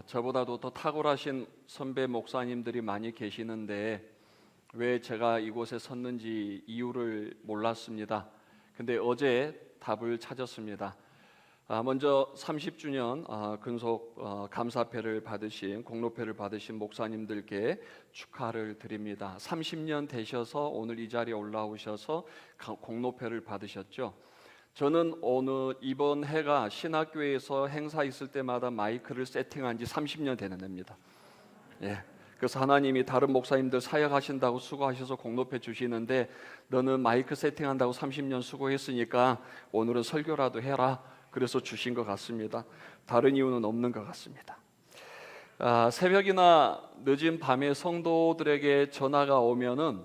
저보다도 더 탁월하신 선배 목사님들이 많이 계시는데 왜 제가 이곳에 섰는지 이유를 몰랐습니다. 근데 어제 답을 찾았습니다. 먼저 30주년 근속 감사패를 받으신 공로패를 받으신 목사님들께 축하를 드립니다. 30년 되셔서 오늘 이 자리에 올라오셔서 공로패를 받으셨죠. 저는 이번 해가 신학교에서 행사 있을 때마다 마이크를 세팅한 지 30년 되는 해입니다. 그래서 하나님이 다른 목사님들 사역하신다고 수고하셔서 공로패 주시는데 너는 마이크 세팅한다고 30년 수고했으니까 오늘은 설교라도 해라. 그래서 주신 것 같습니다. 다른 이유는 없는 것 같습니다. 새벽이나 늦은 밤에 성도들에게 전화가 오면은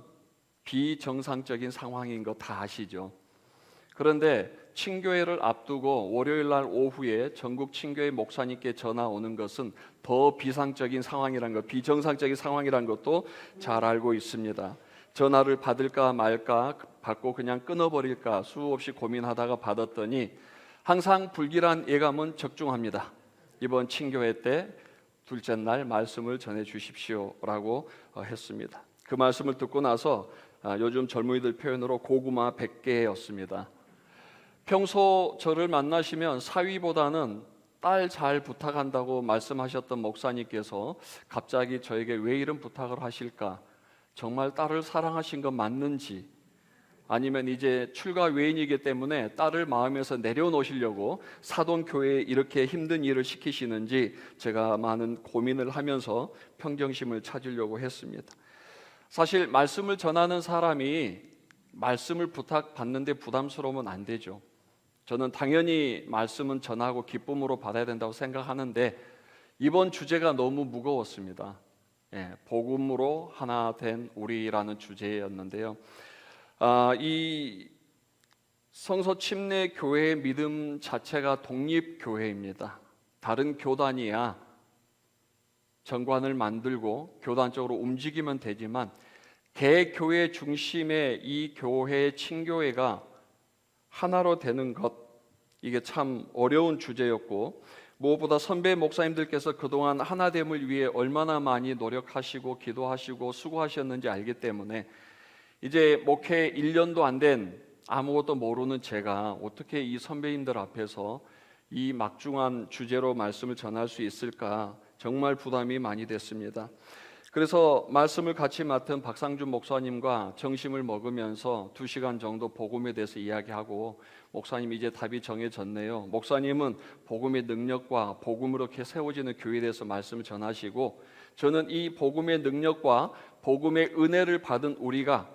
비정상적인 상황인 거 다 아시죠? 그런데 친교회를 앞두고 월요일 날 오후에 전국 친교회 목사님께 전화 오는 것은 더 비정상적인 상황이란 것도 잘 알고 있습니다. 전화를 받을까 말까, 받고 그냥 끊어버릴까 수없이 고민하다가 받았더니 항상 불길한 예감은 적중합니다. 이번 친교회 때 둘째 날 말씀을 전해 주십시오라고 했습니다. 그 말씀을 듣고 나서 요즘 젊은이들 표현으로 고구마 100개였습니다. 평소 저를 만나시면 사위보다는 딸 잘 부탁한다고 말씀하셨던 목사님께서 갑자기 저에게 왜 이런 부탁을 하실까? 정말 딸을 사랑하신 건 맞는지, 아니면 이제 출가 외인이기 때문에 딸을 마음에서 내려놓으시려고 사돈교회에 이렇게 힘든 일을 시키시는지 제가 많은 고민을 하면서 평정심을 찾으려고 했습니다. 사실 말씀을 전하는 사람이 말씀을 부탁받는데 부담스러우면 안 되죠. 저는 당연히 말씀은 전하고 기쁨으로 받아야 된다고 생각하는데 이번 주제가 너무 무거웠습니다. 복음으로 하나 된 우리라는 주제였는데요. 이 성서 침례 교회의 믿음 자체가 독립교회입니다. 다른 교단이야 정관을 만들고 교단적으로 움직이면 되지만 개교회 중심의 이 교회의 친교회가 하나로 되는 것, 이게 참 어려운 주제였고 무엇보다 선배 목사님들께서 그동안 하나됨을 위해 얼마나 많이 노력하시고 기도하시고 수고하셨는지 알기 때문에 이제 목회 1년도 안 된 아무것도 모르는 제가 어떻게 이 선배님들 앞에서 이 막중한 주제로 말씀을 전할 수 있을까 정말 부담이 많이 됐습니다. 그래서 말씀을 같이 맡은 박상준 목사님과 점심을 먹으면서 2시간 정도 복음에 대해서 이야기하고 목사님 이제 답이 정해졌네요. 목사님은 복음의 능력과 복음으로 이렇게 세워지는 교회에 대해서 말씀을 전하시고 저는 이 복음의 능력과 복음의 은혜를 받은 우리가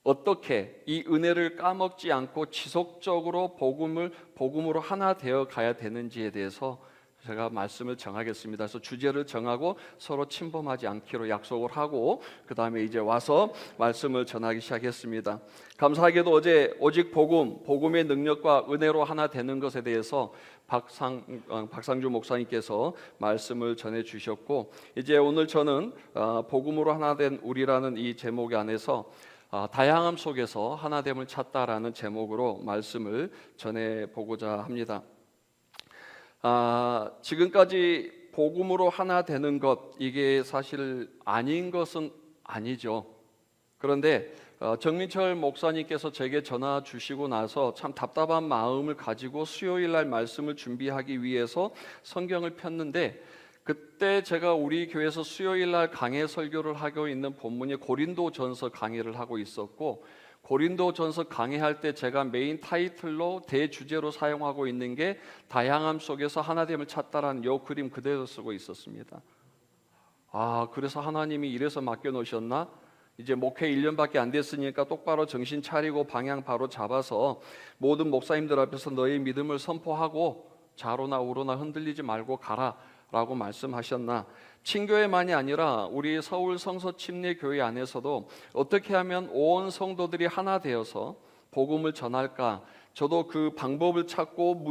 어떻게 이 은혜를 까먹지 않고 지속적으로 복음으로 하나 되어 가야 되는지에 대해서 제가 말씀을 정하겠습니다. 그래서 주제를 정하고 서로 침범하지 않기로 약속을 하고 그 다음에 이제 와서 말씀을 전하기 시작했습니다. 감사하게도 어제 오직 복음의 능력과 은혜로 하나 되는 것에 대해서 박상주 목사님께서 말씀을 전해 주셨고 이제 오늘 저는 복음으로 하나 된 우리라는 이 제목 안에서 다양함 속에서 하나됨을 찾다라는 제목으로 말씀을 전해보고자 합니다. 지금까지 복음으로 하나 되는 것, 이게 사실 아닌 것은 아니죠. 그런데 정민철 목사님께서 제게 전화 주시고 나서 참 답답한 마음을 가지고 수요일 날 말씀을 준비하기 위해서 성경을 폈는데 그때 제가 우리 교회에서 수요일 날 강해 설교를 하고 있는 본문이 고린도전서 강해를 하고 있었고 고린도전서 강해할 때 제가 메인 타이틀로 대주제로 사용하고 있는 게 다양함 속에서 하나됨을 찾다라는 요 그림 그대로 쓰고 있었습니다. 그래서 하나님이 이래서 맡겨놓으셨나? 이제 목회 1년밖에 안 됐으니까 똑바로 정신 차리고 방향 바로 잡아서 모든 목사님들 앞에서 너의 믿음을 선포하고 좌로나 우로나 흔들리지 말고 가라 라고 말씀하셨나? 친교회만이 아니라 우리 서울 성서 침례교회 안에서도 어떻게 하면 온 성도들이 하나 되어서 복음을 전할까? 저도 그 방법을 찾고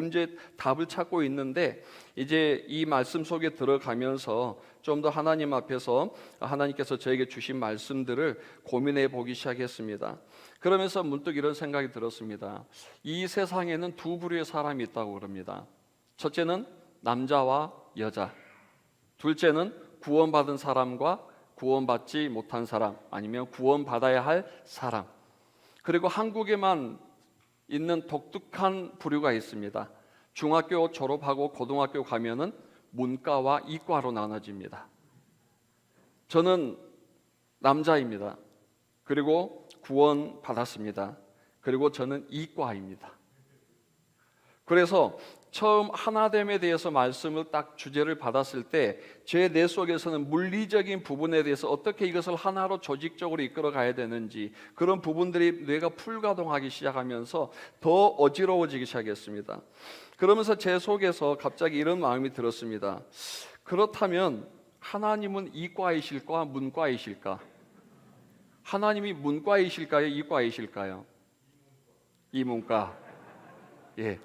답을 찾고 있는데 이제 이 말씀 속에 들어가면서 좀 더 하나님 앞에서 하나님께서 저에게 주신 말씀들을 고민해 보기 시작했습니다. 그러면서 문득 이런 생각이 들었습니다. 이 세상에는 두 부류의 사람이 있다고 그럽니다. 첫째는 남자와 여자, 둘째는 구원받은 사람과 구원받지 못한 사람, 아니면 구원받아야 할 사람. 그리고 한국에만 있는 독특한 부류가 있습니다. 중학교 졸업하고 고등학교 가면은 문과와 이과로 나눠집니다. 저는 남자입니다. 그리고 구원받았습니다. 그리고 저는 이과입니다. 그래서 처음 하나됨에 대해서 말씀을 딱 주제를 받았을 때 제 뇌 속에서는 물리적인 부분에 대해서 어떻게 이것을 하나로 조직적으로 이끌어 가야 되는지, 그런 부분들이 뇌가 풀가동하기 시작하면서 더 어지러워지기 시작했습니다. 그러면서 제 속에서 갑자기 이런 마음이 들었습니다. 그렇다면 하나님은 이과이실까 문과이실까? 하나님이 문과이실까요? 이과이실까요? 이문과. 예.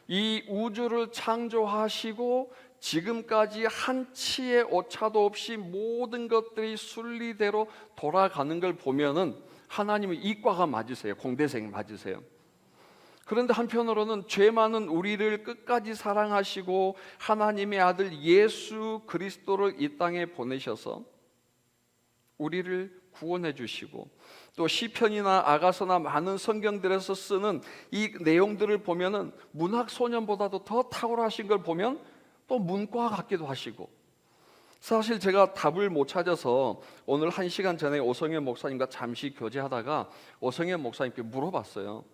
이 우주를 창조하시고 지금까지 한치의 오차도 없이 모든 것들이 순리대로 돌아가는 걸 보면은 하나님은 이과가 맞으세요. 공대생 맞으세요. 그런데 한편으로는 죄 많은 우리를 끝까지 사랑하시고 하나님의 아들 예수 그리스도를 이 땅에 보내셔서 우리를 구원해 주시고, 또 시편이나 아가서나 많은 성경들에서 쓰는 이 내용들을 보면은 문학 소년보다도 더 탁월하신 걸 보면 또 문과 같기도 하시고, 사실 제가 답을 못 찾아서 오늘 1시간 전에 오성현 목사님과 잠시 교제하다가 오성현 목사님께 물어봤어요.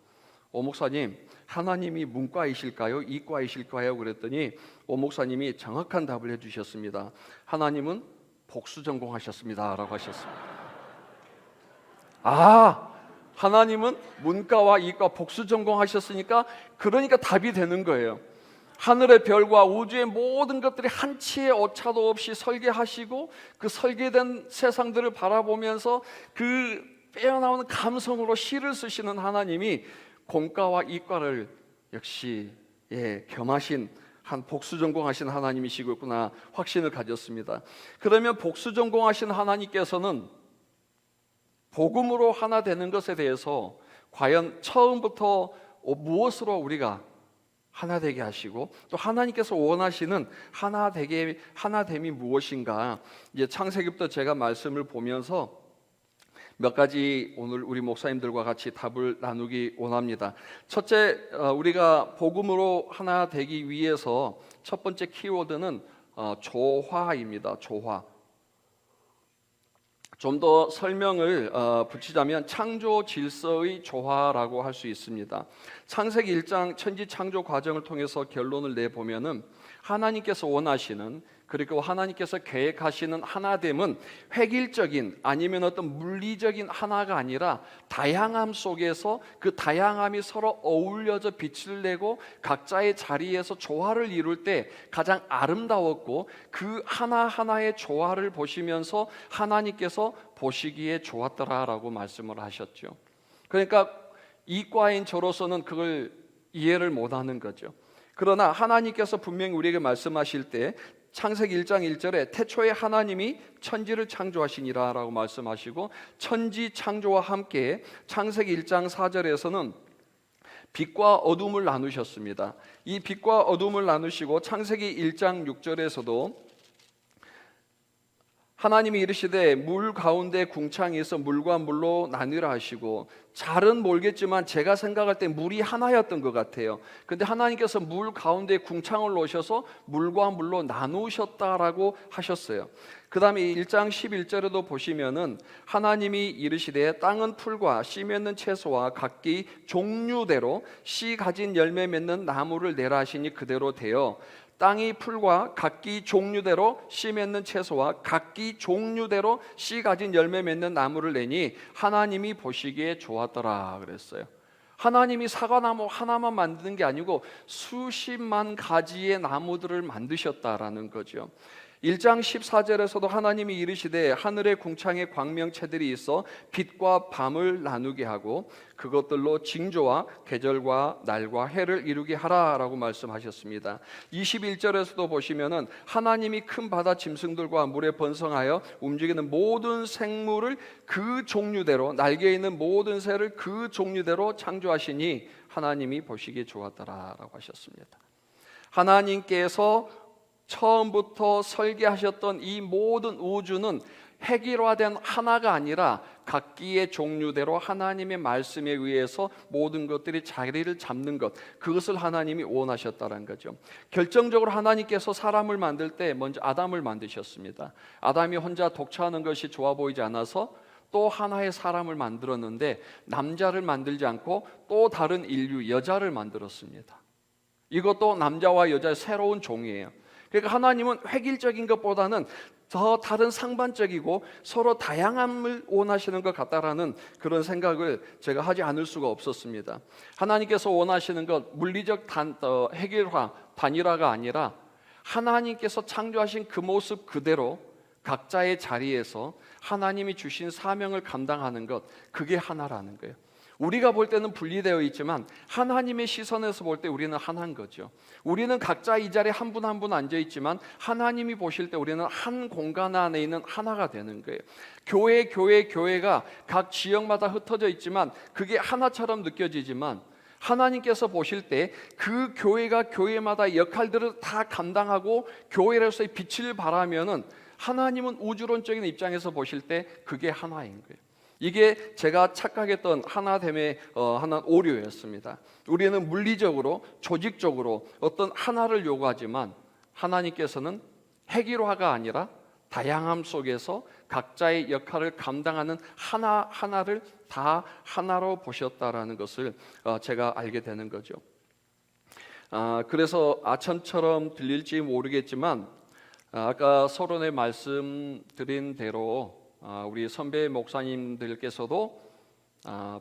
오 목사님, 하나님이 문과이실까요? 이과이실까요? 그랬더니 오 목사님이 정확한 답을 해주셨습니다. 하나님은 복수 전공하셨습니다 라고 하셨습니다. 하나님은 문과와 이과 복수 전공하셨으니까 그러니까 답이 되는 거예요. 하늘의 별과 우주의 모든 것들이 한치의 오차도 없이 설계하시고, 그 설계된 세상들을 바라보면서 그 빼어나오는 감성으로 시를 쓰시는 하나님이 공과와 이과를 역시 겸하신 한 복수 전공하신 하나님이시구나 확신을 가졌습니다. 그러면 복수 전공하신 하나님께서는 복음으로 하나 되는 것에 대해서 과연 처음부터 무엇으로 우리가 하나 되게 하시고, 또 하나님께서 원하시는 하나됨이 무엇인가? 이제 창세기부터 제가 말씀을 보면서 몇 가지 오늘 우리 목사님들과 같이 답을 나누기 원합니다. 첫째, 우리가 복음으로 하나 되기 위해서 첫 번째 키워드는 조화입니다. 조화. 좀 더 설명을 붙이자면 창조 질서의 조화라고 할 수 있습니다. 창세기 1장 천지 창조 과정을 통해서 결론을 내보면은 하나님께서 원하시는, 그리고 하나님께서 계획하시는 하나됨은 획일적인 아니면 어떤 물리적인 하나가 아니라 다양함 속에서 그 다양함이 서로 어울려져 빛을 내고 각자의 자리에서 조화를 이룰 때 가장 아름다웠고, 그 하나하나의 조화를 보시면서 하나님께서 보시기에 좋았더라라고 말씀을 하셨죠. 그러니까 이과인 저로서는 그걸 이해를 못하는 거죠. 그러나 하나님께서 분명히 우리에게 말씀하실 때 창세기 1장 1절에 태초에 하나님이 천지를 창조하시니라 라고 말씀하시고, 천지 창조와 함께 창세기 1장 4절에서는 빛과 어둠을 나누셨습니다. 이 빛과 어둠을 나누시고 창세기 1장 6절에서도 하나님이 이르시되 물 가운데 궁창이 있어 물과 물로 나뉘라 하시고, 잘은 모르겠지만 제가 생각할 때 물이 하나였던 것 같아요. 근데 하나님께서 물 가운데 궁창을 놓으셔서 물과 물로 나누셨다라고 하셨어요. 그 다음에 1장 11절에도 보시면은 하나님이 이르시되 땅은 풀과 씨 맺는 채소와 각기 종류대로 씨 가진 열매 맺는 나무를 내라 하시니 그대로 되어 땅이 풀과 각기 종류대로 씨 맺는 채소와 각기 종류대로 씨 가진 열매 맺는 나무를 내니 하나님이 보시기에 좋았더라 그랬어요. 하나님이 사과나무 하나만 만드는 게 아니고 수십만 가지의 나무들을 만드셨다라는 거죠. 1장 14절에서도 하나님이 이르시되 하늘의 궁창에 광명체들이 있어 빛과 밤을 나누게 하고 그것들로 징조와 계절과 날과 해를 이루게 하라라고 말씀하셨습니다. 21절에서도 보시면은 하나님이 큰 바다 짐승들과 물에 번성하여 움직이는 모든 생물을 그 종류대로, 날개 있는 모든 새를 그 종류대로 창조하시니 하나님이 보시기에 좋았더라라고 하셨습니다. 하나님께서 처음부터 설계하셨던 이 모든 우주는 획일화된 하나가 아니라 각기의 종류대로 하나님의 말씀에 의해서 모든 것들이 자리를 잡는 것, 그것을 하나님이 원하셨다는 거죠. 결정적으로 하나님께서 사람을 만들 때 먼저 아담을 만드셨습니다. 아담이 혼자 독차하는 것이 좋아 보이지 않아서 또 하나의 사람을 만들었는데 남자를 만들지 않고 또 다른 인류, 여자를 만들었습니다. 이것도 남자와 여자의 새로운 종이에요. 그러니까 하나님은 획일적인 것보다는 더 다른 상반적이고 서로 다양함을 원하시는 것 같다라는 그런 생각을 제가 하지 않을 수가 없었습니다. 하나님께서 원하시는 것 물리적 획일화, 단일화가 아니라 하나님께서 창조하신 그 모습 그대로 각자의 자리에서 하나님이 주신 사명을 감당하는 것, 그게 하나라는 거예요. 우리가 볼 때는 분리되어 있지만 하나님의 시선에서 볼 때 우리는 하나인 거죠. 우리는 각자 이 자리에 한 분 한 분 앉아 있지만 하나님이 보실 때 우리는 한 공간 안에 있는 하나가 되는 거예요. 교회가 각 지역마다 흩어져 있지만 그게 하나처럼 느껴지지만 하나님께서 보실 때 그 교회가 교회마다 역할들을 다 감당하고 교회로서의 빛을 발하면은 하나님은 우주론적인 입장에서 보실 때 그게 하나인 거예요. 이게 제가 착각했던 하나됨의 하나 오류였습니다. 우리는 물리적으로 조직적으로 어떤 하나를 요구하지만 하나님께서는 획일화가 아니라 다양함 속에서 각자의 역할을 감당하는 하나하나를 다 하나로 보셨다라는 것을 제가 알게 되는 거죠. 그래서 아첨처럼 들릴지 모르겠지만 아까 서론에 말씀드린 대로 우리 선배 목사님들께서도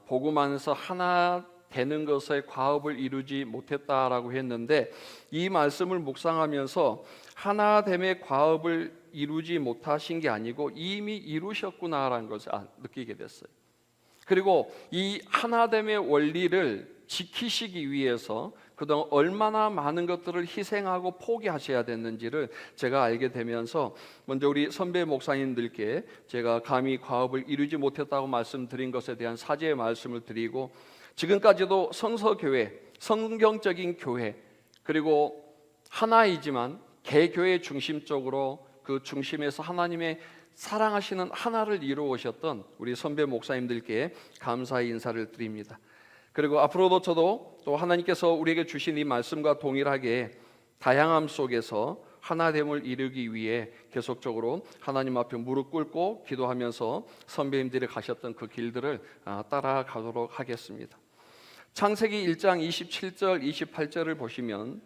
복음안에서 하나 되는 것의 과업을 이루지 못했다라고 했는데 이 말씀을 묵상하면서 하나됨의 과업을 이루지 못하신 게 아니고 이미 이루셨구나라는 것을 느끼게 됐어요. 그리고 이 하나됨의 원리를 지키시기 위해서 그동안 얼마나 많은 것들을 희생하고 포기하셔야 됐는지를 제가 알게 되면서 먼저 우리 선배 목사님들께 제가 감히 과업을 이루지 못했다고 말씀드린 것에 대한 사죄의 말씀을 드리고 지금까지도 성서교회, 성경적인 교회 그리고 하나이지만 개교회 중심적으로 그 중심에서 하나님의 사랑하시는 하나를 이루어오셨던 우리 선배 목사님들께 감사의 인사를 드립니다. 그리고 앞으로도 저도 또 하나님께서 우리에게 주신 이 말씀과 동일하게 다양함 속에서 하나됨을 이루기 위해 계속적으로 하나님 앞에 무릎 꿇고 기도하면서 선배님들이 가셨던 그 길들을 따라가도록 하겠습니다. 창세기 1장 27절 28절을 보시면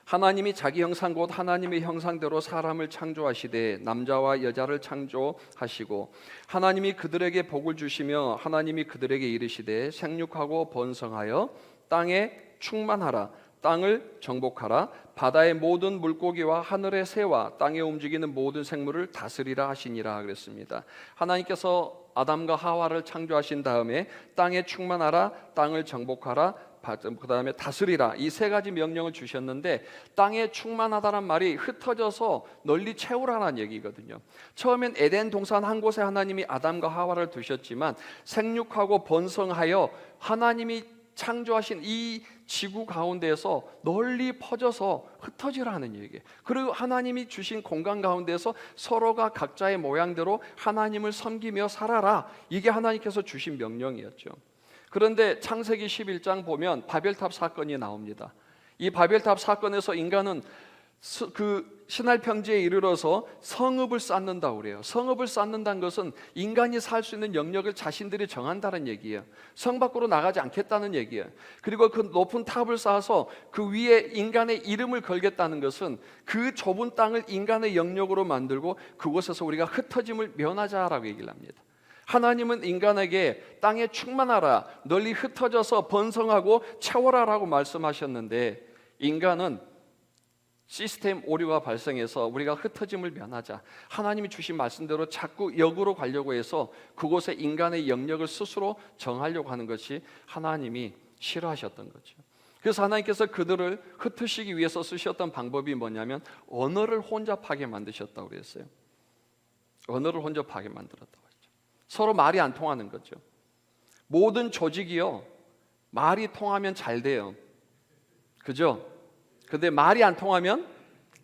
하나님이 자기 형상 곧 하나님의 형상대로 사람을 창조하시되 남자와 여자를 창조하시고 하나님이 그들에게 복을 주시며 하나님이 그들에게 이르시되 생육하고 번성하여 땅에 충만하라 땅을 정복하라 바다의 모든 물고기와 하늘의 새와 땅에 움직이는 모든 생물을 다스리라 하시니라 그랬습니다. 하나님께서 아담과 하와를 창조하신 다음에 땅에 충만하라 땅을 정복하라 그 다음에 다스리라 이 세 가지 명령을 주셨는데 땅에 충만하다는 말이 흩어져서 널리 채우라는 얘기거든요. 처음엔 에덴 동산 한 곳에 하나님이 아담과 하와를 두셨지만 생육하고 번성하여 하나님이 창조하신 이 지구 가운데에서 널리 퍼져서 흩어지라는 얘기예요. 그리고 하나님이 주신 공간 가운데서 서로가 각자의 모양대로 하나님을 섬기며 살아라 이게 하나님께서 주신 명령이었죠. 그런데 창세기 11장 보면 바벨탑 사건이 나옵니다. 이 바벨탑 사건에서 인간은 그 신할 평지에 이르러서 성읍을 쌓는다고 그래요. 성읍을 쌓는다는 것은 인간이 살 수 있는 영역을 자신들이 정한다는 얘기예요. 성 밖으로 나가지 않겠다는 얘기예요. 그리고 그 높은 탑을 쌓아서 그 위에 인간의 이름을 걸겠다는 것은 그 좁은 땅을 인간의 영역으로 만들고 그곳에서 우리가 흩어짐을 면하자라고 얘기를 합니다. 하나님은 인간에게 땅에 충만하라 널리 흩어져서 번성하고 채워라라고 말씀하셨는데 인간은 시스템 오류가 발생해서 우리가 흩어짐을 면하자 하나님이 주신 말씀대로 자꾸 역으로 가려고 해서 그곳에 인간의 영역을 스스로 정하려고 하는 것이 하나님이 싫어하셨던 거죠. 그래서 하나님께서 그들을 흩으시기 위해서 쓰셨던 방법이 뭐냐면 언어를 혼잡하게 만드셨다고 그랬어요. 언어를 혼잡하게 만들었다고. 서로 말이 안 통하는 거죠. 모든 조직이요 말이 통하면 잘 돼요. 그죠? 근데 말이 안 통하면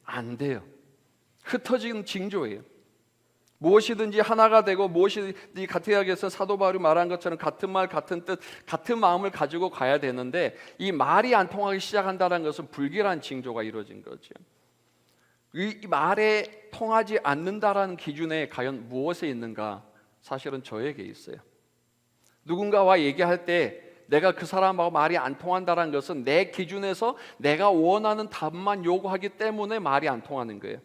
안 돼요. 흩어진 징조예요. 무엇이든지 하나가 되고 무엇이든지 같게 하기 위해서 사도 바울이 말한 것처럼 같은 말, 같은 뜻, 같은 마음을 가지고 가야 되는데 이 말이 안 통하기 시작한다는 것은 불길한 징조가 이루어진 거죠. 이 말에 통하지 않는다라는 기준에 과연 무엇에 있는가? 사실은 저에게 있어요. 누군가와 얘기할 때 내가 그 사람하고 말이 안 통한다는 것은 내 기준에서 내가 원하는 답만 요구하기 때문에 말이 안 통하는 거예요.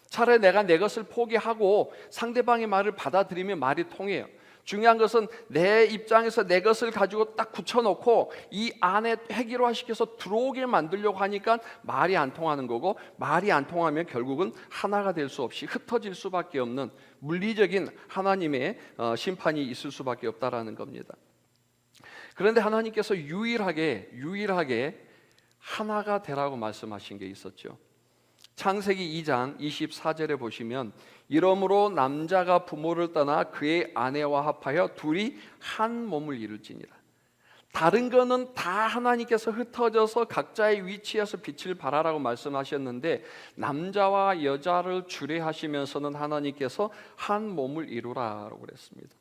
차라리 내가 내 것을 포기하고 상대방의 말을 받아들이면 말이 통해요. 중요한 것은 내 입장에서 내 것을 가지고 딱 굳혀놓고 이 안에 획일화시켜서 들어오게 만들려고 하니까 말이 안 통하는 거고, 말이 안 통하면 결국은 하나가 될 수 없이 흩어질 수밖에 없는 물리적인 하나님의 심판이 있을 수밖에 없다라는 겁니다. 그런데 하나님께서 유일하게 하나가 되라고 말씀하신 게 있었죠. 창세기 2장 24절에 보시면 이러므로 남자가 부모를 떠나 그의 아내와 합하여 둘이 한 몸을 이룰지니라. 다른 거는 다 하나님께서 흩어져서 각자의 위치에서 빛을 발하라고 말씀하셨는데 남자와 여자를 주례하시면서는 하나님께서 한 몸을 이루라라고 그랬습니다.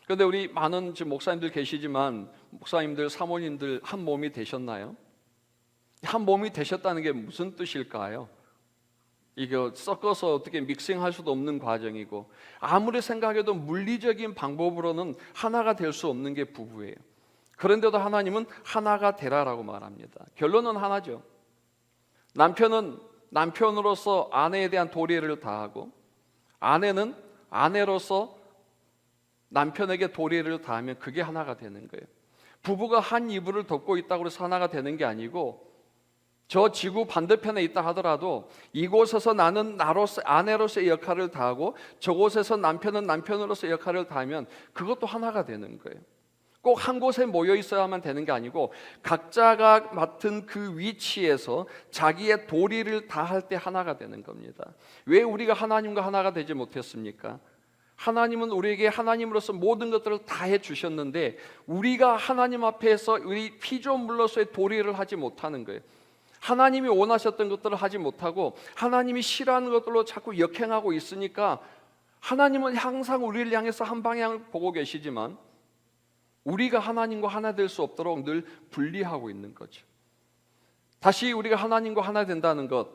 그런데 우리 많은 지금 목사님들 계시지만 목사님들, 사모님들 한 몸이 되셨나요? 한 몸이 되셨다는 게 무슨 뜻일까요? 이거 섞어서 어떻게 믹싱할 수도 없는 과정이고 아무리 생각해도 물리적인 방법으로는 하나가 될 수 없는 게 부부예요. 그런데도 하나님은 하나가 되라라고 말합니다. 결론은 하나죠. 남편은 남편으로서 아내에 대한 도리를 다하고 아내는 아내로서 남편에게 도리를 다하면 그게 하나가 되는 거예요. 부부가 한 이불을 덮고 있다고 해서 하나가 되는 게 아니고 저 지구 반대편에 있다 하더라도 이곳에서 나는 나로서 아내로서의 역할을 다하고 저곳에서 남편은 남편으로서의 역할을 다하면 그것도 하나가 되는 거예요. 꼭 한 곳에 모여 있어야만 되는 게 아니고 각자가 맡은 그 위치에서 자기의 도리를 다할 때 하나가 되는 겁니다. 왜 우리가 하나님과 하나가 되지 못했습니까? 하나님은 우리에게 하나님으로서 모든 것들을 다 해주셨는데 우리가 하나님 앞에서 우리 피조물로서의 도리를 하지 못하는 거예요. 하나님이 원하셨던 것들을 하지 못하고 하나님이 싫어하는 것들로 자꾸 역행하고 있으니까 하나님은 항상 우리를 향해서 한 방향을 보고 계시지만 우리가 하나님과 하나 될 수 없도록 늘 분리하고 있는 거죠. 다시 우리가 하나님과 하나 된다는 것,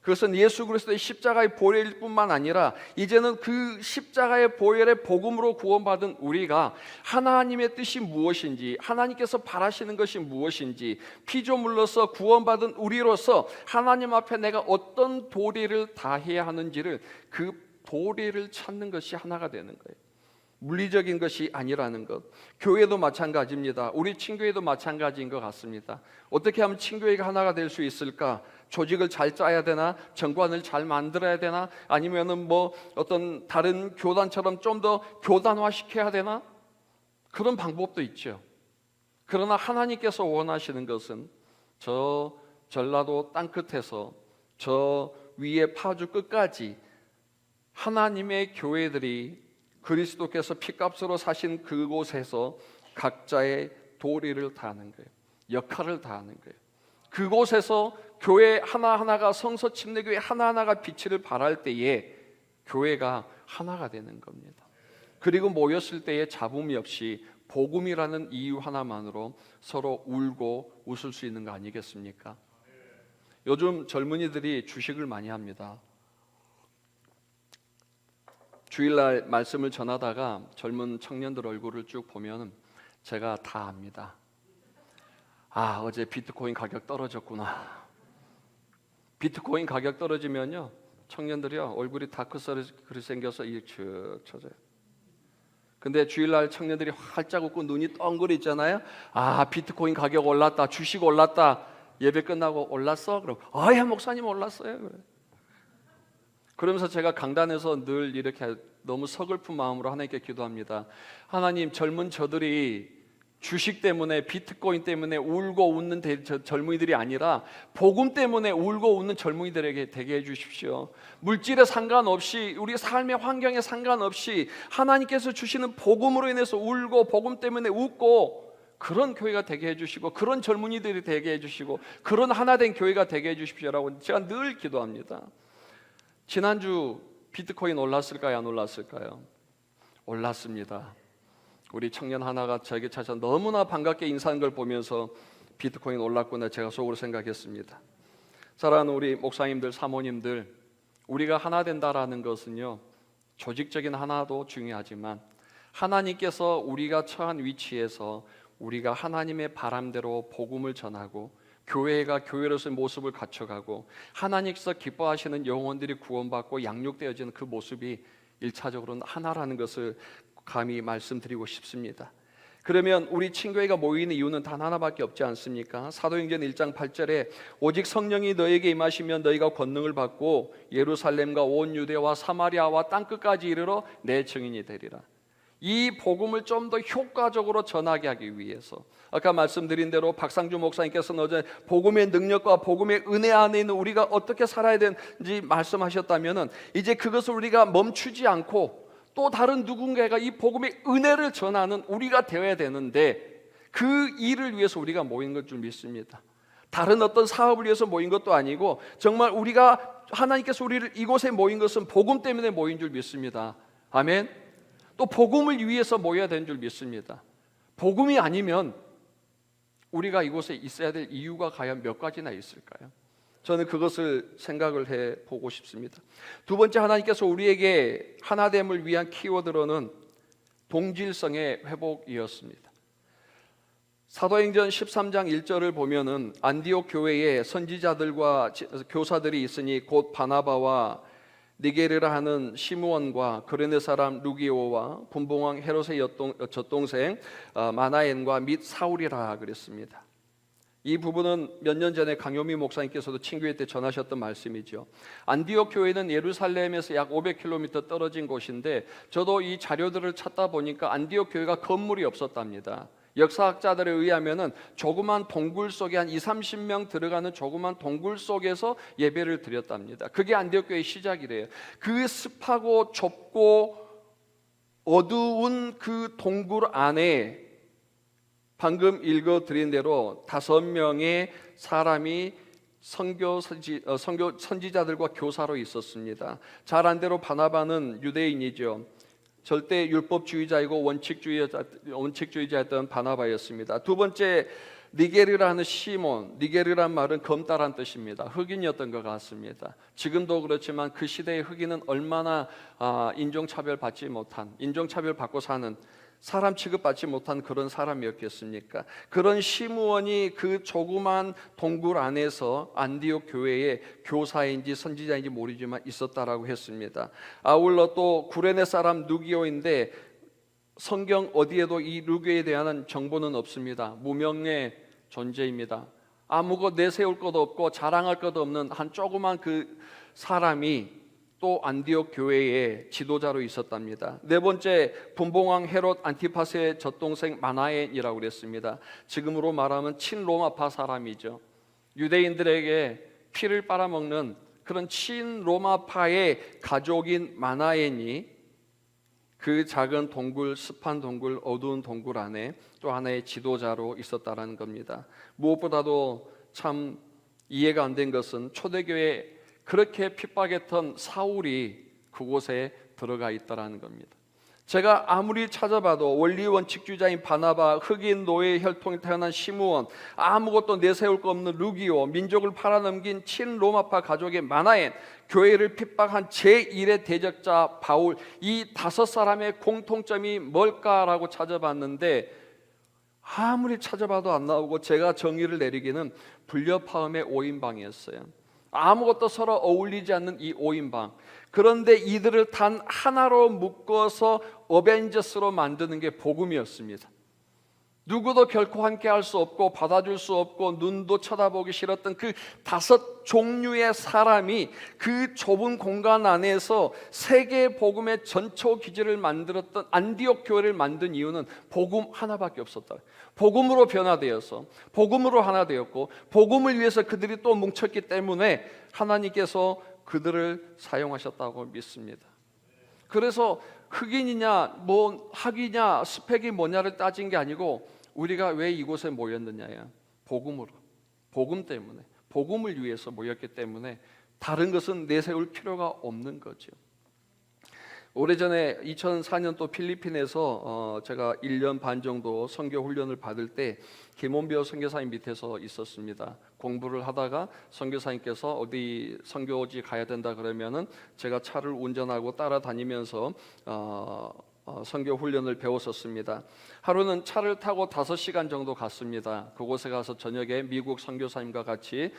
그것은 예수 그리스도의 십자가의 보혈일 뿐만 아니라 이제는 그 십자가의 보혈의 복음으로 구원받은 우리가 하나님의 뜻이 무엇인지, 하나님께서 바라시는 것이 무엇인지, 피조물로서 구원받은 우리로서 하나님 앞에 내가 어떤 도리를 다해야 하는지를 그 도리를 찾는 것이 하나가 되는 거예요. 물리적인 것이 아니라는 것. 교회도 마찬가지입니다. 우리 친교회도 마찬가지인 것 같습니다. 어떻게 하면 친교회가 하나가 될 수 있을까? 조직을 잘 짜야 되나? 정관을 잘 만들어야 되나? 아니면은 뭐 어떤 다른 교단처럼 좀 더 교단화 시켜야 되나? 그런 방법도 있죠. 그러나 하나님께서 원하시는 것은 저 전라도 땅끝에서 저 위에 파주 끝까지 하나님의 교회들이 그리스도께서 피값으로 사신 그곳에서 각자의 도리를 다하는 거예요. 역할을 다하는 거예요. 그곳에서 교회 하나하나가 성서 침례교회 하나하나가 빛을 발할 때에 교회가 하나가 되는 겁니다. 그리고 모였을 때에 잡음이 없이 복음이라는 이유 하나만으로 서로 울고 웃을 수 있는 거 아니겠습니까? 요즘 젊은이들이 주식을 많이 합니다. 주일날 말씀을 전하다가 젊은 청년들 얼굴을 쭉 보면 제가 다 압니다. 아, 어제 비트코인 가격 떨어졌구나. 비트코인 가격 떨어지면요 청년들이요 얼굴이 다크서클이 생겨서 이렇게 쭉 쳐져요. 근데 주일날 청년들이 활짝 웃고 눈이 덩그리 있잖아요. 아, 비트코인 가격 올랐다, 주식 올랐다. 예배 끝나고 올랐어? 그럼 아야 목사님 올랐어요. 그래. 그러면서 제가 강단에서 늘 이렇게 너무 서글픈 마음으로 하나님께 기도합니다. 하나님, 젊은 저들이 주식 때문에 비트코인 때문에 울고 웃는 젊은이들이 아니라 복음 때문에 울고 웃는 젊은이들에게 되게 해주십시오. 물질에 상관없이 우리 삶의 환경에 상관없이 하나님께서 주시는 복음으로 인해서 울고 복음 때문에 웃고 그런 교회가 되게 해주시고 그런 젊은이들이 되게 해주시고 그런 하나된 교회가 되게 해주십시오라고 제가 늘 기도합니다. 지난주 비트코인 올랐을까요? 안 올랐을까요? 올랐습니다. 우리 청년 하나가 저에게 찾아 너무나 반갑게 인사한 걸 보면서 비트코인 올랐구나 제가 속으로 생각했습니다. 사랑하는 우리 목사님들, 사모님들, 우리가 하나 된다라는 것은요, 조직적인 하나도 중요하지만 하나님께서 우리가 처한 위치에서 우리가 하나님의 바람대로 복음을 전하고 교회가 교회로서의 모습을 갖춰가고 하나님께서 기뻐하시는 영혼들이 구원받고 양육되어지는 그 모습이 1차적으로는 하나라는 것을 감히 말씀드리고 싶습니다. 그러면 우리 친교회가 모이는 이유는 단 하나밖에 없지 않습니까? 사도행전 1장 8절에 오직 성령이 너에게 임하시면 너희가 권능을 받고 예루살렘과 온 유대와 사마리아와 땅끝까지 이르러 내 증인이 되리라. 이 복음을 좀 더 효과적으로 전하게 하기 위해서 아까 말씀드린 대로 박상주 목사님께서는 어제 복음의 능력과 복음의 은혜 안에 있는 우리가 어떻게 살아야 되는지 말씀하셨다면 이제 그것을 우리가 멈추지 않고 또 다른 누군가가 이 복음의 은혜를 전하는 우리가 되어야 되는데 그 일을 위해서 우리가 모인 것 줄 믿습니다. 다른 어떤 사업을 위해서 모인 것도 아니고 정말 우리가 하나님께서 우리를 이곳에 모인 것은 복음 때문에 모인 줄 믿습니다. 아멘. 또 복음을 위해서 모여야 되는 줄 믿습니다. 복음이 아니면 우리가 이곳에 있어야 될 이유가 과연 몇 가지나 있을까요? 저는 그것을 생각을 해보고 싶습니다. 두 번째, 하나님께서 우리에게 하나됨을 위한 키워드로는 동질성의 회복이었습니다. 사도행전 13장 1절을 보면은 안디옥 교회에 선지자들과 교사들이 있으니 곧 바나바와 니게르라 하는 시므온과 그레네 사람 루기오와 분봉왕 헤롯의 젖동생 마나엔과 및 사울이라 그랬습니다. 이 부분은 몇 년 전에 강요미 목사님께서도 친교회 때 전하셨던 말씀이죠. 안디옥 교회는 예루살렘에서 약 500km 떨어진 곳인데 저도 이 자료들을 찾다 보니까 안디옥 교회가 건물이 없었답니다. 역사학자들에 의하면은 조그만 동굴 속에 한 20-30명 들어가는 조그만 동굴 속에서 예배를 드렸답니다. 그게 안디옥 교회의 시작이래요. 그 습하고 좁고 어두운 그 동굴 안에 방금 읽어드린 대로 5명의 사람이 선지자들과 교사로 있었습니다. 잘 안 대로 바나바는 유대인이죠. 절대 율법주의자이고 원칙주의자였던 바나바였습니다. 두 번째, 니게르라는 시몬, 니게르란 말은 검다란 뜻입니다. 흑인이었던 것 같습니다. 지금도 그렇지만 그 시대의 흑인은 얼마나 인종차별 받고 사는, 사람 취급받지 못한 그런 사람이었겠습니까? 그런 시므온이 그 조그만 동굴 안에서 안디옥 교회의 교사인지 선지자인지 모르지만 있었다라고 했습니다. 아울러 또 구레네 사람 루기오인데 성경 어디에도 이 루기오에 대한 정보는 없습니다. 무명의 존재입니다. 아무것도 내세울 것도 없고 자랑할 것도 없는 한 조그만 그 사람이 또 안디옥 교회의 지도자로 있었답니다. 네 번째, 분봉왕 헤롯 안티파스의 젖동생 마나엔이라고 그랬습니다. 지금으로 말하면 친로마파 사람이죠. 유대인들에게 피를 빨아먹는 그런 친로마파의 가족인 마나엔이 그 작은 동굴, 습한 동굴, 어두운 동굴 안에 또 하나의 지도자로 있었다는 겁니다. 무엇보다도 참 이해가 안 된 것은 초대교회 그렇게 핍박했던 사울이 그곳에 들어가 있다는 겁니다. 제가 아무리 찾아봐도 원리 원칙주의자인 바나바, 흑인 노예 혈통에 태어난 시므온, 아무것도 내세울 거 없는 루기오, 민족을 팔아넘긴 친로마파 가족의 마나엔, 교회를 핍박한 제1의 대적자 바울, 이 5사람의 공통점이 뭘까라고 찾아봤는데 아무리 찾아봐도 안 나오고 제가 정의를 내리기는 불협화음의 5인방이었어요. 아무것도 서로 어울리지 않는 이 5인방. 그런데 이들을 단 하나로 묶어서 어벤져스로 만드는 게 복음이었습니다. 누구도 결코 함께 할 수 없고 받아줄 수 없고 눈도 쳐다보기 싫었던 그 5 종류의 사람이 그 좁은 공간 안에서 세계 복음의 전초 기지를 만들었던 안디옥 교회를 만든 이유는 복음 하나밖에 없었다. 복음으로 변화되어서 복음으로 하나 되었고 복음을 위해서 그들이 또 뭉쳤기 때문에 하나님께서 그들을 사용하셨다고 믿습니다. 그래서 흑인이냐 뭐 학이냐 스펙이 뭐냐를 따진 게 아니고 우리가 왜 이곳에 모였느냐요? 복음으로, 복음 때문에, 복음을 위해서 모였기 때문에 다른 것은 내세울 필요가 없는 거죠. 오래전에 2004년 또 필리핀에서 제가 1년 반 정도 선교 훈련을 받을 때 김원비어 선교사님 밑에서 있었습니다. 공부를 하다가 선교사님께서 어디 선교지 가야 된다 그러면은 제가 차를 운전하고 따라다니면서 선교 훈련을 배웠었습니다. 하루는 차를 타고 5시간 정도 갔습니다. 그곳에 가서 저녁에 미국 선교사님과 같이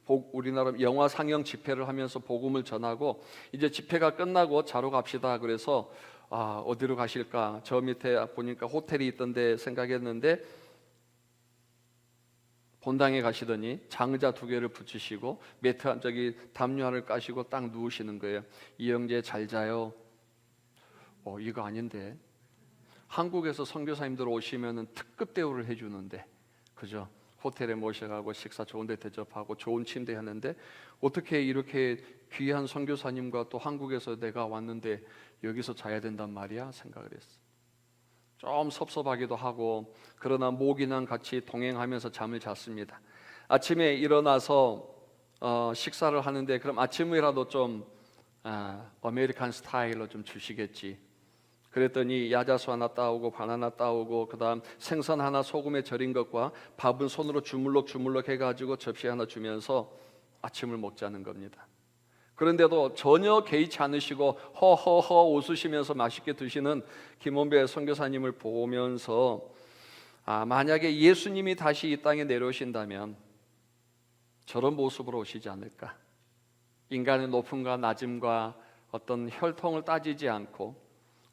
우리나라 영화 상영 집회를 하면서 복음을 전하고 이제 집회가 끝나고 자러 갑시다. 그래서 어디로 가실까? 저 밑에 보니까 호텔이 있던데 생각했는데 본당에 가시더니 장의자 2개를 붙이시고 매트 저기 담요 하나를 까시고 딱 누우시는 거예요. 이영재 잘 자요. 이거 아닌데 한국에서 선교사님들 오시면은 특급 대우를 해주는데, 그죠? 호텔에 모셔가고 식사 좋은데 대접하고 좋은 침대 하는데 어떻게 이렇게 귀한 선교사님과 또 한국에서 내가 왔는데 여기서 자야 된단 말이야 생각을 했어. 좀 섭섭하기도 하고 그러나 목이랑 같이 동행하면서 잠을 잤습니다. 아침에 일어나서 식사를 하는데 그럼 아침이라도 좀 아메리칸 스타일로 좀 주시겠지. 그랬더니 야자수 하나 따오고 바나나 따오고 그다음 생선 하나 소금에 절인 것과 밥은 손으로 주물럭 해가지고 접시 하나 주면서 아침을 먹자는 겁니다. 그런데도 전혀 개의치 않으시고 허허허 웃으시면서 맛있게 드시는 김원배 선교사님을 보면서 만약에 예수님이 다시 이 땅에 내려오신다면 저런 모습으로 오시지 않을까. 인간의 높음과 낮음과 어떤 혈통을 따지지 않고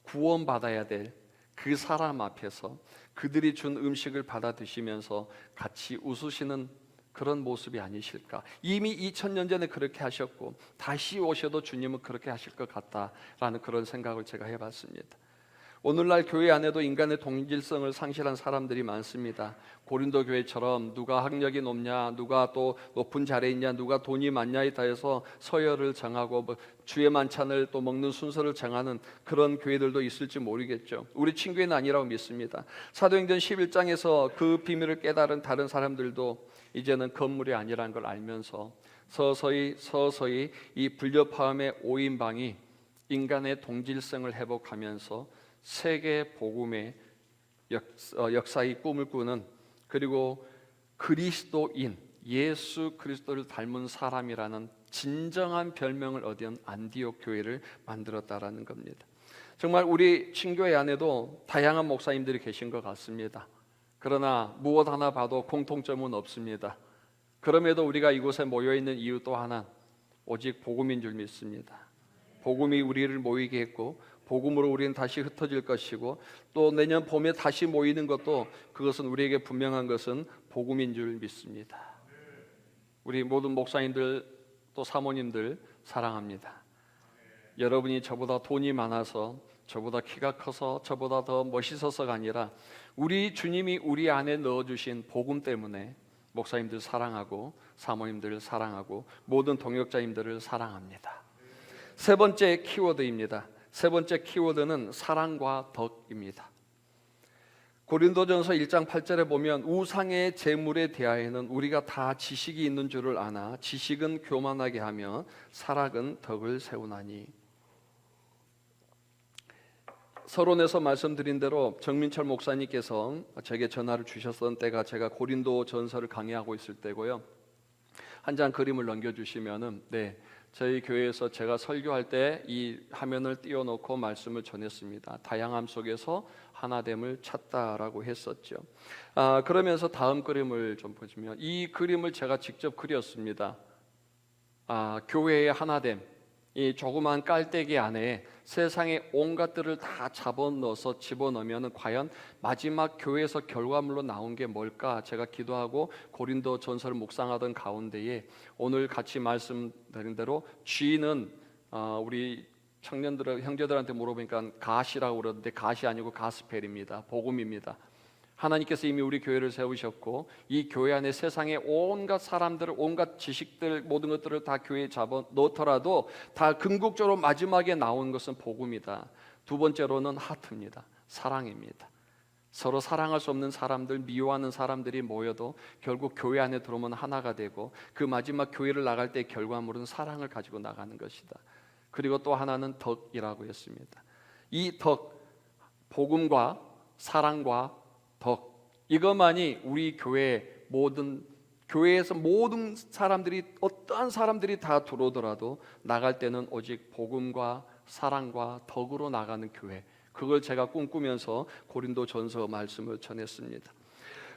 구원받아야 될 그 사람 앞에서 그들이 준 음식을 받아 드시면서 같이 웃으시는 그런 모습이 아니실까. 이미 2000년 전에 그렇게 하셨고 다시 오셔도 주님은 그렇게 하실 것 같다라는 그런 생각을 제가 해봤습니다. 오늘날 교회 안에도 인간의 동질성을 상실한 사람들이 많습니다. 고린도 교회처럼 누가 학력이 높냐, 누가 또 높은 자리에 있냐, 누가 돈이 많냐에 따라서 서열을 정하고 주의 만찬을 또 먹는 순서를 정하는 그런 교회들도 있을지 모르겠죠. 우리 친교회는 아니라고 믿습니다. 사도행전 11장에서 그 비밀을 깨달은 다른 사람들도 이제는 건물이 아니라는 걸 알면서 서서히 이 불협화음의 오인방이 인간의 동질성을 회복하면서 세계 복음의 역사의 꿈을 꾸는, 그리고 그리스도인 예수 그리스도를 닮은 사람이라는 진정한 별명을 얻은 안디옥 교회를 만들었다라는 겁니다. 정말 우리 친교회 안에도 다양한 목사님들이 계신 것 같습니다. 그러나 무엇 하나 봐도 공통점은 없습니다. 그럼에도 우리가 이곳에 모여있는 이유 또 하나, 오직 복음인 줄 믿습니다. 복음이 우리를 모이게 했고 복음으로 우리는 다시 흩어질 것이고 또 내년 봄에 다시 모이는 것도 그것은 우리에게 분명한 것은 복음인 줄 믿습니다. 우리 모든 목사님들 또 사모님들 사랑합니다. 여러분이 저보다 돈이 많아서 저보다 키가 커서 저보다 더 멋있어서가 아니라 우리 주님이 우리 안에 넣어주신 복음 때문에 목사님들 사랑하고 사모님들을 사랑하고 모든 동역자님들을 사랑합니다. 세 번째 키워드입니다. 세 번째 키워드는 사랑과 덕입니다. 고린도전서 1장 8절에 보면 우상의 제물에 대하여는 우리가 다 지식이 있는 줄을 아나 지식은 교만하게 하며 사랑은 덕을 세우나니. 서론에서 말씀드린 대로 정민철 목사님께서 제게 전화를 주셨던 때가 제가 고린도전서를 강의하고 있을 때고요. 한 장 그림을 넘겨주시면은 저희 교회에서 제가 설교할 때 이 화면을 띄워놓고 말씀을 전했습니다. 다양함 속에서 하나됨을 찾다라고 했었죠. 그러면서 다음 그림을 좀 보시면 이 그림을 제가 직접 그렸습니다. 교회의 하나됨, 이 조그만 깔때기 안에 세상의 온갖들을 다 집어넣으면 과연 마지막 교회에서 결과물로 나온 게 뭘까? 제가 기도하고 고린도 전서를 묵상하던 가운데에 오늘 같이 말씀드린 대로 G는 우리 청년들 형제들한테 물어보니까 가시라고 그러는데 가시 아니고 가스펠입니다. 복음입니다. 하나님께서 이미 우리 교회를 세우셨고 이 교회 안에 세상의 온갖 사람들, 온갖 지식들, 모든 것들을 다 교회에 잡아 넣더라도 다 궁극적으로 마지막에 나온 것은 복음이다. 두 번째로는 하트입니다. 사랑입니다. 서로 사랑할 수 없는 사람들, 미워하는 사람들이 모여도 결국 교회 안에 들어오면 하나가 되고 그 마지막 교회를 나갈 때 결과물은 사랑을 가지고 나가는 것이다. 그리고 또 하나는 덕이라고 했습니다. 이 덕, 복음과 사랑과 덕, 이것만이 우리 교회에서 모든 사람들이, 어떠한 사람들이 다 들어오더라도 나갈 때는 오직 복음과 사랑과 덕으로 나가는 교회, 그걸 제가 꿈꾸면서 고린도전서 말씀을 전했습니다.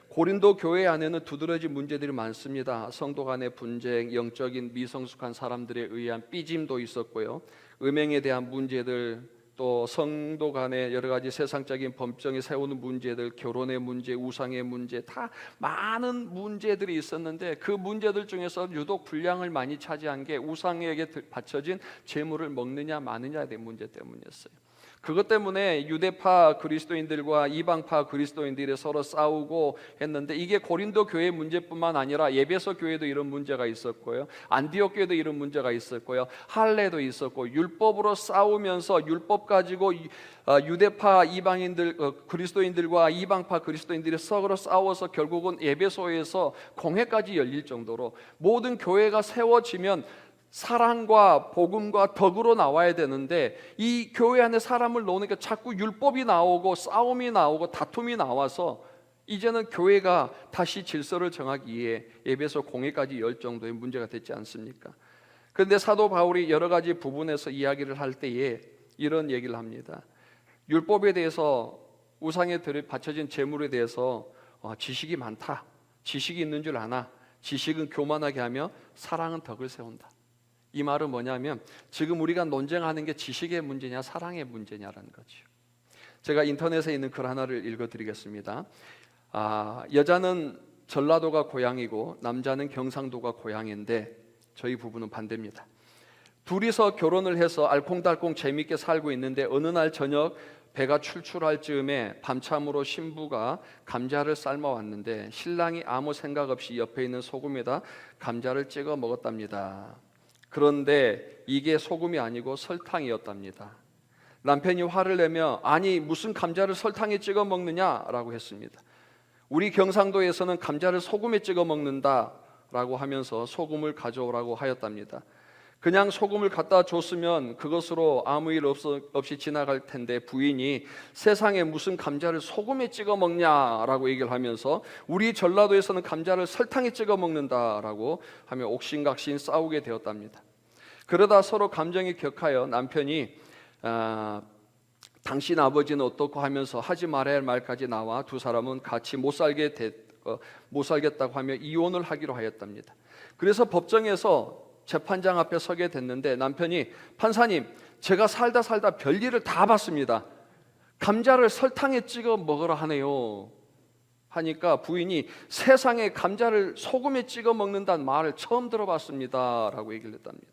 고린도 교회 안에는 두드러진 문제들이 많습니다. 성도 간의 분쟁, 영적인 미성숙한 사람들에 의한 삐짐도 있었고요. 음행에 대한 문제들, 또 성도 간의 여러 가지 세상적인 범정이 세우는 문제들, 결혼의 문제, 우상의 문제, 다 많은 문제들이 있었는데 그 문제들 중에서 유독 분량을 많이 차지한 게 우상에게 바쳐진 재물을 먹느냐 마느냐에 대한 문제 때문이었어요. 그것 때문에 유대파 그리스도인들과 이방파 그리스도인들이 서로 싸우고 했는데, 이게 고린도 교회 문제뿐만 아니라 에베소 교회도 이런 문제가 있었고요, 안디옥 교회도 이런 문제가 있었고요, 할례도 있었고, 율법으로 싸우면서 율법 가지고 유대파 이방인들 그리스도인들과 이방파 그리스도인들이 서로 싸워서 결국은 에베소에서 공회까지 열릴 정도로 모든 교회가 세워지면 사랑과 복음과 덕으로 나와야 되는데, 이 교회 안에 사람을 놓으니까 자꾸 율법이 나오고 싸움이 나오고 다툼이 나와서 이제는 교회가 다시 질서를 정하기 위해 에베소 공회까지 열 정도의 문제가 됐지 않습니까? 그런데 사도 바울이 여러 가지 부분에서 이야기를 할 때에 이런 얘기를 합니다. 율법에 대해서, 우상에 바쳐진 재물에 대해서 지식이 많다, 지식이 있는 줄 아나, 지식은 교만하게 하며 사랑은 덕을 세운다. 이 말은 뭐냐면 지금 우리가 논쟁하는 게 지식의 문제냐 사랑의 문제냐라는 거죠. 제가 인터넷에 있는 글 하나를 읽어드리겠습니다. 여자는 전라도가 고향이고 남자는 경상도가 고향인데 저희 부부는 반대입니다. 둘이서 결혼을 해서 알콩달콩 재밌게 살고 있는데 어느 날 저녁 배가 출출할 즈음에 밤참으로 신부가 감자를 삶아왔는데 신랑이 아무 생각 없이 옆에 있는 소금에다 감자를 찍어 먹었답니다. 그런데 이게 소금이 아니고 설탕이었답니다. 남편이 화를 내며 아니 무슨 감자를 설탕에 찍어 먹느냐라고 했습니다. 우리 경상도에서는 감자를 소금에 찍어 먹는다라고 하면서 소금을 가져오라고 하였답니다. 그냥 소금을 갖다 줬으면 그것으로 아무 일 없이 지나갈 텐데 부인이 세상에 무슨 감자를 소금에 찍어 먹냐라고 얘기를 하면서 우리 전라도에서는 감자를 설탕에 찍어 먹는다라고 하며 옥신각신 싸우게 되었답니다. 그러다 서로 감정이 격하여 남편이 당신 아버지는 어떻고 하면서 하지 말아야 할 말까지 나와 두 사람은 같이 못 살겠다고 하며 이혼을 하기로 하였답니다. 그래서 법정에서 재판장 앞에 서게 됐는데 남편이 판사님, 제가 살다 별일을 다 봤습니다. 감자를 설탕에 찍어 먹으라 하네요. 하니까 부인이 세상에 감자를 소금에 찍어 먹는다는 말을 처음 들어봤습니다 라고 얘기를 했답니다.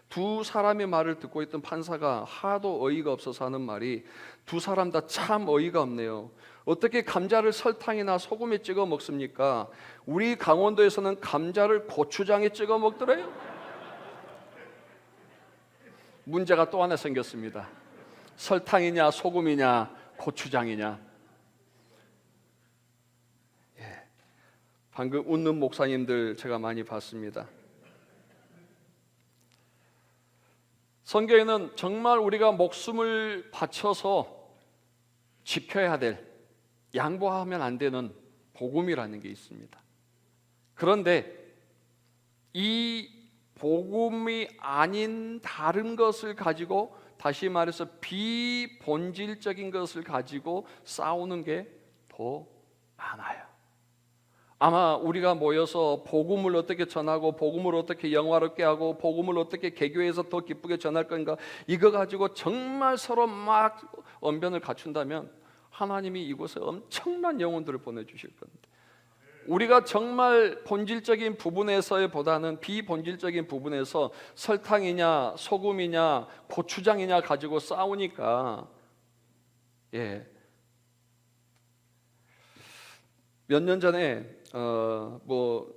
두 사람의 말을 듣고 있던 판사가 하도 어이가 없어서 하는 말이 두 사람 다 참 어이가 없네요. 어떻게 감자를 설탕이나 소금에 찍어 먹습니까? 우리 강원도에서는 감자를 고추장에 찍어 먹더래요. 문제가 또 하나 생겼습니다. 설탕이냐 소금이냐 고추장이냐. 방금 웃는 목사님들 제가 많이 봤습니다. 성경에는 정말 우리가 목숨을 바쳐서 지켜야 될, 양보하면 안 되는 복음이라는 게 있습니다. 그런데 이 복음이 아닌 다른 것을 가지고, 다시 말해서 비본질적인 것을 가지고 싸우는 게 더 많아요. 아마 우리가 모여서 복음을 어떻게 전하고 복음을 어떻게 영화롭게 하고 복음을 어떻게 개교에서 더 기쁘게 전할 건가, 이거 가지고 정말 서로 막 언변을 갖춘다면 하나님이 이곳에 엄청난 영혼들을 보내주실 건데, 우리가 정말 본질적인 부분에서의 보다는 비본질적인 부분에서 설탕이냐 소금이냐 고추장이냐 가지고 싸우니까 몇 년 전에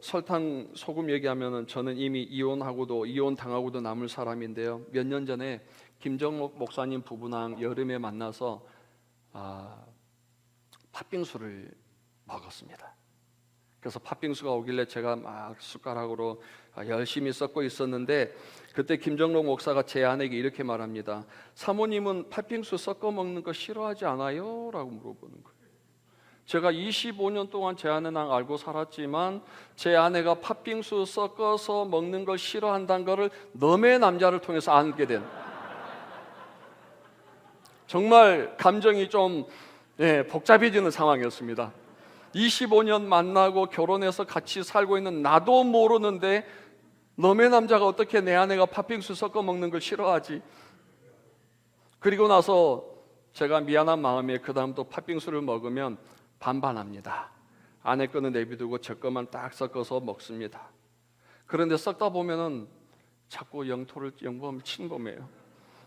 설탕 소금 얘기하면은 저는 이미 이혼 당하고도 남을 사람인데요. 몇 년 전에 김정목 목사님 부부랑 여름에 만나서 팥빙수를 먹었습니다. 그래서 팥빙수가 오길래 제가 막 숟가락으로 열심히 섞고 있었는데 그때 김정록 목사가 제 아내에게 이렇게 말합니다. 사모님은 팥빙수 섞어 먹는 거 싫어하지 않아요? 라고 물어보는 거예요. 제가 25년 동안 제 아내랑 알고 살았지만 제 아내가 팥빙수 섞어서 먹는 걸 싫어한다는 것을 너의 남자를 통해서 알게 된, 정말 감정이 좀 복잡해지는 상황이었습니다. 25년 만나고 결혼해서 같이 살고 있는 나도 모르는데 너의 남자가 어떻게 내 아내가 팥빙수 섞어 먹는 걸 싫어하지? 그리고 나서 제가 미안한 마음에 그 다음 또 팥빙수를 먹으면 반반합니다. 아내 거는 내비두고 제 것만 딱 섞어서 먹습니다. 그런데 섞다 보면은 자꾸 영토를 침범해요.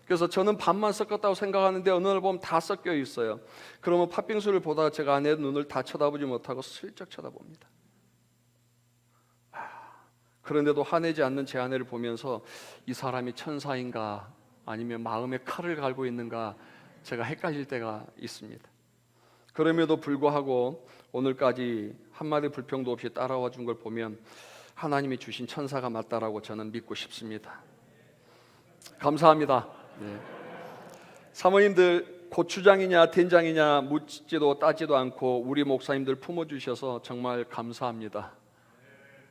그래서 저는 반만 섞었다고 생각하는데 어느 날 보면 다 섞여 있어요. 그러면 팥빙수를 보다가 제가 아내의 눈을 다 쳐다보지 못하고 슬쩍 쳐다봅니다. 그런데도 화내지 않는 제 아내를 보면서 이 사람이 천사인가 아니면 마음에 칼을 갈고 있는가 제가 헷갈릴 때가 있습니다. 그럼에도 불구하고 오늘까지 한마디 불평도 없이 따라와 준 걸 보면 하나님이 주신 천사가 맞다라고 저는 믿고 싶습니다. 감사합니다. 사모님들 고추장이냐 된장이냐 묻지도 따지도 않고 우리 목사님들 품어주셔서 정말 감사합니다.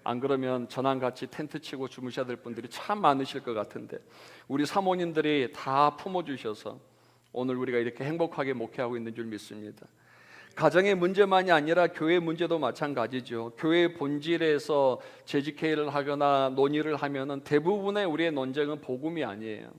안 그러면 저랑 같이 텐트 치고 주무셔야 될 분들이 참 많으실 것 같은데 우리 사모님들이 다 품어주셔서 오늘 우리가 이렇게 행복하게 목회하고 있는 줄 믿습니다. 가정의 문제만이 아니라 교회 문제도 마찬가지죠. 교회 본질에서 재직회의를 하거나 논의를 하면은 대부분의 우리의 논쟁은 복음이 아니에요.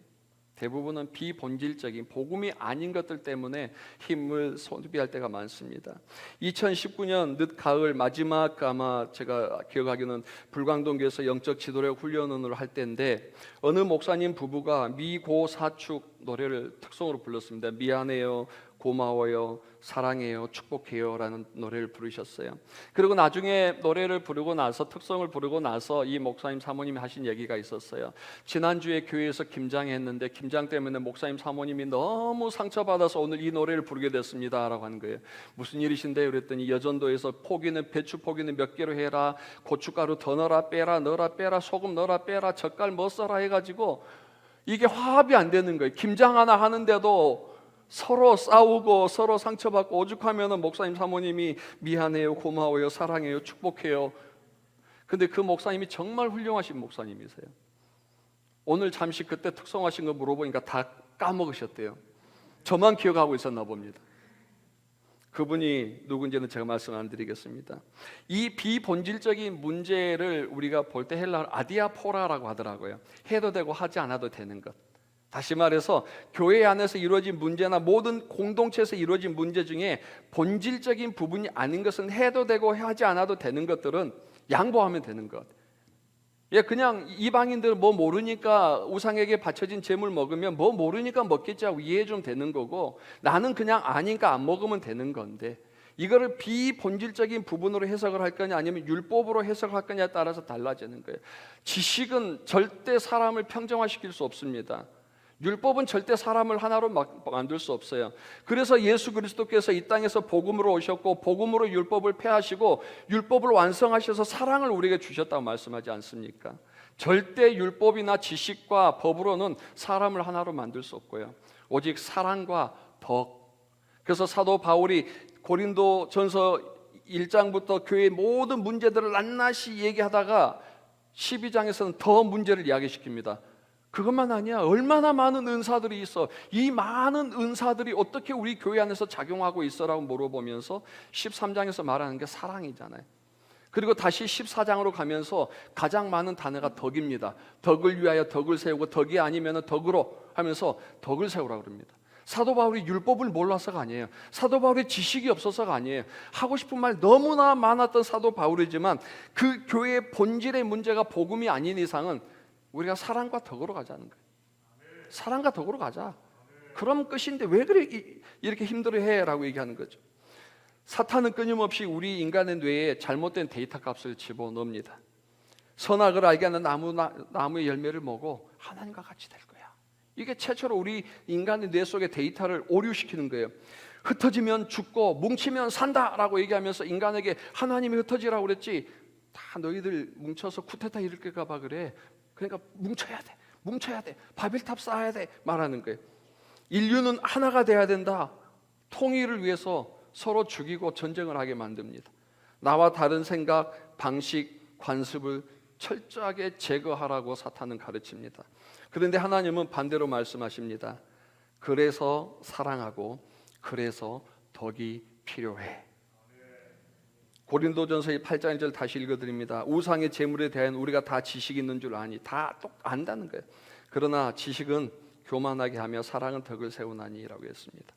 대부분은 비본질적인 복음이 아닌 것들 때문에 힘을 소비할 때가 많습니다. 2019년 늦가을 마지막 아마 제가 기억하기는 불광동교에서 영적 지도력 훈련을 할 때인데 어느 목사님 부부가 미고사축 노래를 특성으로 불렀습니다. 미안해요, 고마워요, 사랑해요, 축복해요 라는 노래를 부르셨어요. 그리고 나중에 노래를 부르고 나서 특성을 부르고 나서 이 목사님 사모님이 하신 얘기가 있었어요. 지난주에 교회에서 김장했는데 김장 때문에 목사님 사모님이 너무 상처받아서 오늘 이 노래를 부르게 됐습니다 라고 하는 거예요. 무슨 일이신데요? 그랬더니 여전도에서 포기는 배추 포기는 몇 개로 해라, 고춧가루 더 넣어라 빼라, 넣어라 빼라, 소금 넣어라 빼라, 젓갈 뭐 써라 해가지고 이게 화합이 안 되는 거예요. 김장 하나 하는데도 서로 싸우고 서로 상처받고 오죽하면 목사님 사모님이 미안해요, 고마워요, 사랑해요, 축복해요. 근데 그 목사님이 정말 훌륭하신 목사님이세요. 오늘 잠시 그때 특성하신 거 물어보니까 다 까먹으셨대요. 저만 기억하고 있었나 봅니다. 그분이 누군지는 제가 말씀 안 드리겠습니다. 이 비본질적인 문제를 우리가 볼 때 헬라어로 아디아포라라고 하더라고요. 해도 되고 하지 않아도 되는 것. 다시 말해서 교회 안에서 이루어진 문제나 모든 공동체에서 이루어진 문제 중에 본질적인 부분이 아닌 것은 해도 되고 하지 않아도 되는 것들은 양보하면 되는 것. 그냥 이방인들 뭐 모르니까 우상에게 바쳐진 제물 먹으면 뭐 모르니까 먹겠지 하고 이해해 주면 되는 거고 나는 그냥 아니까 안 먹으면 되는 건데 이거를 비본질적인 부분으로 해석을 할 거냐 아니면 율법으로 해석할 거냐에 따라서 달라지는 거예요. 지식은 절대 사람을 평정화시킬 수 없습니다. 율법은 절대 사람을 하나로 만들 수 없어요. 그래서 예수 그리스도께서 이 땅에서 복음으로 오셨고 복음으로 율법을 폐하시고 율법을 완성하셔서 사랑을 우리에게 주셨다고 말씀하지 않습니까? 절대 율법이나 지식과 법으로는 사람을 하나로 만들 수 없고요. 오직 사랑과 덕. 그래서 사도 바울이 고린도전서 1장부터 교회의 모든 문제들을 낱낱이 얘기하다가 12장에서는 더 문제를 이야기시킵니다. 그것만 아니야. 얼마나 많은 은사들이 있어. 이 많은 은사들이 어떻게 우리 교회 안에서 작용하고 있어라고 물어보면서 13장에서 말하는 게 사랑이잖아요. 그리고 다시 14장으로 가면서 가장 많은 단어가 덕입니다. 덕을 위하여 덕을 세우고 덕이 아니면 덕으로 하면서 덕을 세우라고 그럽니다. 사도 바울이 율법을 몰라서가 아니에요. 사도 바울이 지식이 없어서가 아니에요. 하고 싶은 말 너무나 많았던 사도 바울이지만 그 교회의 본질의 문제가 복음이 아닌 이상은 우리가 사랑과 덕으로 가자는 거예요. 사랑과 덕으로 가자. 그럼 끝인데 왜 그래 이렇게 힘들어해라고 얘기하는 거죠. 사탄은 끊임없이 우리 인간의 뇌에 잘못된 데이터 값을 집어넣습니다. 선악을 알게 하는 나무의 열매를 먹어 하나님과 같이 될 거야. 이게 최초로 우리 인간의 뇌 속의 데이터를 오류시키는 거예요. 흩어지면 죽고 뭉치면 산다라고 얘기하면서 인간에게 하나님이 흩어지라고 그랬지, 다 너희들 뭉쳐서 쿠데타 일으킬까 봐 그래. 그러니까 뭉쳐야 돼, 바벨탑 쌓아야 돼 말하는 거예요. 인류는 하나가 돼야 된다. 통일을 위해서 서로 죽이고 전쟁을 하게 만듭니다. 나와 다른 생각, 방식, 관습을 철저하게 제거하라고 사탄은 가르칩니다. 그런데 하나님은 반대로 말씀하십니다. 그래서 사랑하고 그래서 덕이 필요해. 고린도전서 8장 1절 다시 읽어드립니다. 우상의 제물에 대한 우리가 다 지식이 있는 줄 아니. 다 안다는 거예요. 그러나 지식은 교만하게 하며 사랑은 덕을 세우나니 라고 했습니다.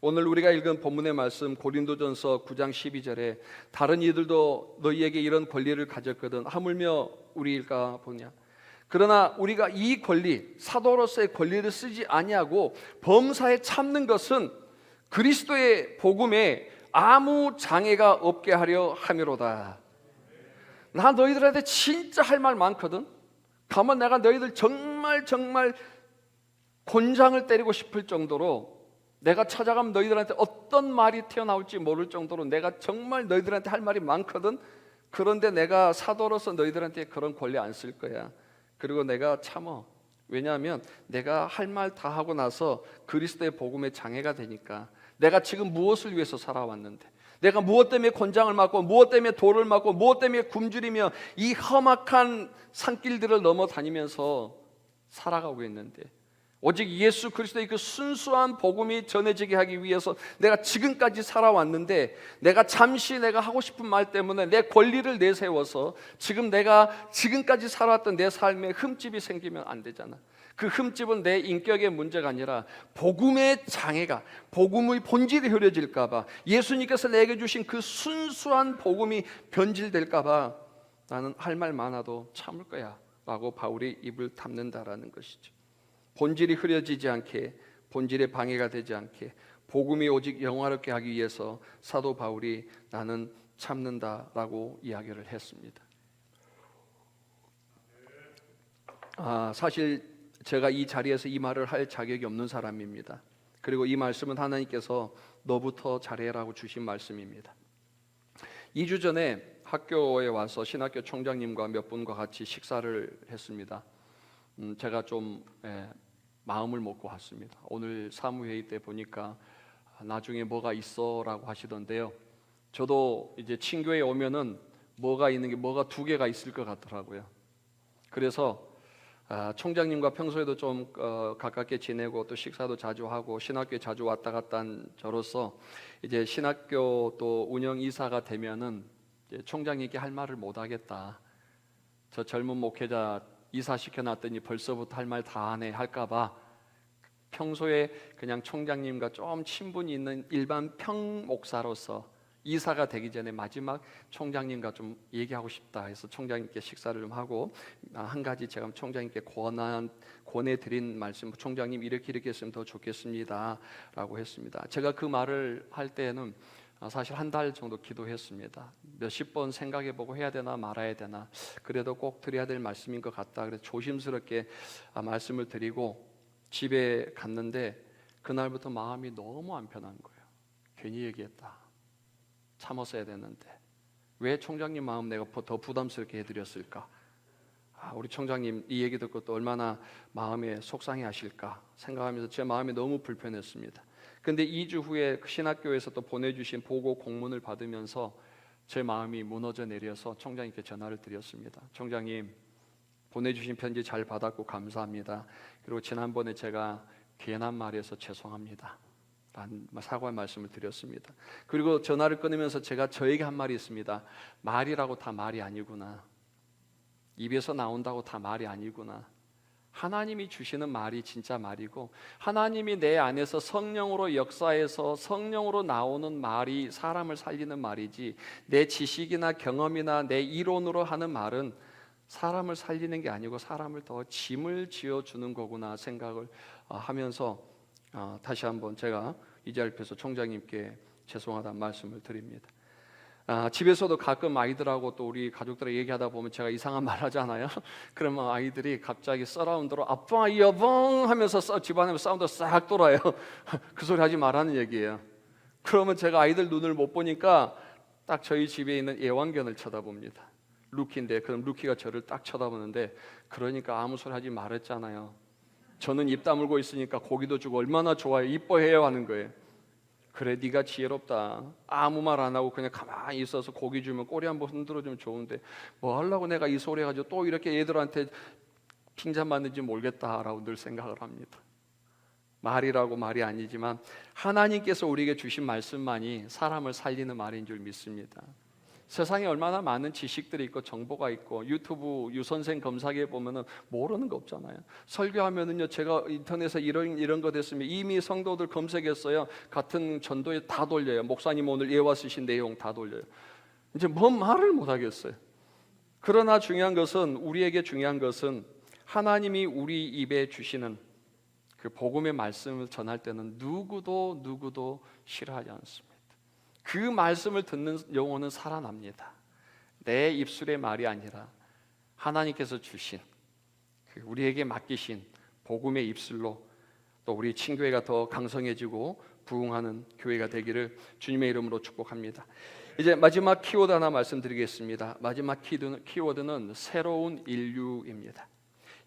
오늘 우리가 읽은 본문의 말씀 고린도전서 9장 12절에 다른 이들도 너희에게 이런 권리를 가졌거든 하물며 우리일까 보냐. 그러나 우리가 이 권리, 사도로서의 권리를 쓰지 아니하고 범사에 참는 것은 그리스도의 복음에 아무 장애가 없게 하려 함이로다. 나 너희들한테 진짜 할 말 많거든. 가만 내가 너희들 정말 곤장을 때리고 싶을 정도로, 내가 찾아가면 너희들한테 어떤 말이 튀어나올지 모를 정도로 내가 정말 너희들한테 할 말이 많거든. 그런데 내가 사도로서 너희들한테 그런 권리 안 쓸 거야. 그리고 내가 참어. 왜냐하면 내가 할 말 다 하고 나서 그리스도의 복음에 장애가 되니까. 내가 지금 무엇을 위해서 살아왔는데, 내가 무엇 때문에 곤장을 맞고 무엇 때문에 돌을 맞고 무엇 때문에 굶주리며 이 험악한 산길들을 넘어 다니면서 살아가고 있는데, 오직 예수 그리스도의 그 순수한 복음이 전해지게 하기 위해서 내가 지금까지 살아왔는데, 내가 잠시 내가 하고 싶은 말 때문에 내 권리를 내세워서 지금 내가 지금까지 살아왔던 내 삶에 흠집이 생기면 안 되잖아. 그 흠집은 내 인격의 문제가 아니라 복음의 장애가, 복음의 본질이 흐려질까 봐, 예수님께서 내게 주신 그 순수한 복음이 변질될까 봐 나는 할 말 많아도 참을 거야 라고 바울이 입을 닫는다라는 것이죠. 본질이 흐려지지 않게, 본질에 방해가 되지 않게, 복음이 오직 영화롭게 하기 위해서 사도 바울이 나는 참는다라고 이야기를 했습니다. 사실 제가 이 자리에서 이 말을 할 자격이 없는 사람입니다. 그리고 이 말씀은 하나님께서 너부터 잘해라고 주신 말씀입니다. 2주 전에 학교에 와서 신학교 총장님과 몇 분과 같이 식사를 했습니다. 제가 좀 마음을 먹고 왔습니다. 오늘 사무회의 때 보니까 나중에 뭐가 있어라고 하시던데요. 저도 이제 친교에 오면은 뭐가 있는 게 뭐가 두 개가 있을 것 같더라고요. 그래서 총장님과 평소에도 좀 가깝게 지내고 또 식사도 자주 하고 신학교에 자주 왔다 갔다 한 저로서 이제 신학교 또 운영 이사가 되면은 이제 총장님께 할 말을 못 하겠다. 저 젊은 목회자 이사 시켜놨더니 벌써부터 할 말 다 하네 할까봐 평소에 그냥 총장님과 좀 친분이 있는 일반 평목사로서 이사가 되기 전에 마지막 총장님과 좀 얘기하고 싶다 해서 총장님께 식사를 좀 하고, 한 가지 제가 총장님께 권해드린 말씀, 총장님 이렇게 했으면 더 좋겠습니다 라고 했습니다. 제가 그 말을 할 때는 사실 한 달 정도 기도했습니다. 몇십 번 생각해보고 해야 되나 말아야 되나, 그래도 꼭 드려야 될 말씀인 것 같다. 그래서 조심스럽게 말씀을 드리고 집에 갔는데 그날부터 마음이 너무 안 편한 거예요. 괜히 얘기했다. 참았어야 되는데 왜 총장님 마음 내가 더 부담스럽게 해드렸을까? 우리 총장님 이 얘기 듣고 또 얼마나 마음에 속상해 하실까 생각하면서 제 마음이 너무 불편했습니다. 근데 2주 후에 신학교에서 또 보내주신 보고 공문을 받으면서 제 마음이 무너져 내려서 총장님께 전화를 드렸습니다. 총장님, 보내주신 편지 잘 받았고 감사합니다. 그리고 지난번에 제가 괜한 말해서 죄송합니다 라는 사과의 말씀을 드렸습니다. 그리고 전화를 끊으면서 제가 저에게 한 말이 있습니다. 말이라고 다 말이 아니구나. 입에서 나온다고 다 말이 아니구나. 하나님이 주시는 말이 진짜 말이고, 하나님이 내 안에서 성령으로 역사해서 성령으로 나오는 말이 사람을 살리는 말이지, 내 지식이나 경험이나 내 이론으로 하는 말은 사람을 살리는 게 아니고 사람을 더 짐을 지어주는 거구나 생각을 하면서 다시 한번 제가 이 자리에서 총장님께 죄송하다는 말씀을 드립니다. 집에서도 가끔 아이들하고 또 우리 가족들하고 얘기하다 보면 제가 이상한 말 하잖아요. 그러면 아이들이 갑자기 서라운드로 아빠 여봉 하면서 집안에 사운드 싹 돌아요. 그 소리 하지 말라는 얘기예요. 그러면 제가 아이들 눈을 못 보니까 딱 저희 집에 있는 애완견을 쳐다봅니다. 루키인데 그럼 루키가 저를 딱 쳐다보는데, 그러니까 아무 소리 하지 말았잖아요. 저는 입 다물고 있으니까 고기도 주고 얼마나 좋아요, 이뻐해요 하는 거예요. 그래 네가 지혜롭다. 아무 말 안 하고 그냥 가만히 있어서 고기 주면 꼬리 한번 흔들어주면 좋은데 뭐 하려고 내가 이 소리 해가지고 또 이렇게 얘들한테 칭찬받는지 모르겠다라고 늘 생각을 합니다. 말이라고 말이 아니지만 하나님께서 우리에게 주신 말씀만이 사람을 살리는 말인 줄 믿습니다. 세상에 얼마나 많은 지식들이 있고 정보가 있고 유튜브 유선생 검사기에 보면은 모르는 거 없잖아요. 설교하면은요, 제가 인터넷에 이런 거 됐으면 이미 성도들 검색했어요. 같은 전도에 다 돌려요. 목사님 오늘 예화 쓰신 내용 다 돌려요. 이제 뭐 말을 못 하겠어요. 그러나 우리에게 중요한 것은 하나님이 우리 입에 주시는 그 복음의 말씀을 전할 때는 누구도 싫어하지 않습니다. 그 말씀을 듣는 영혼은 살아납니다. 내 입술의 말이 아니라 하나님께서 주신 우리에게 맡기신 복음의 입술로 또 우리 친교회가 더 강성해지고 부흥하는 교회가 되기를 주님의 이름으로 축복합니다. 이제 마지막 키워드 하나 말씀드리겠습니다. 마지막 키워드는 새로운 인류입니다.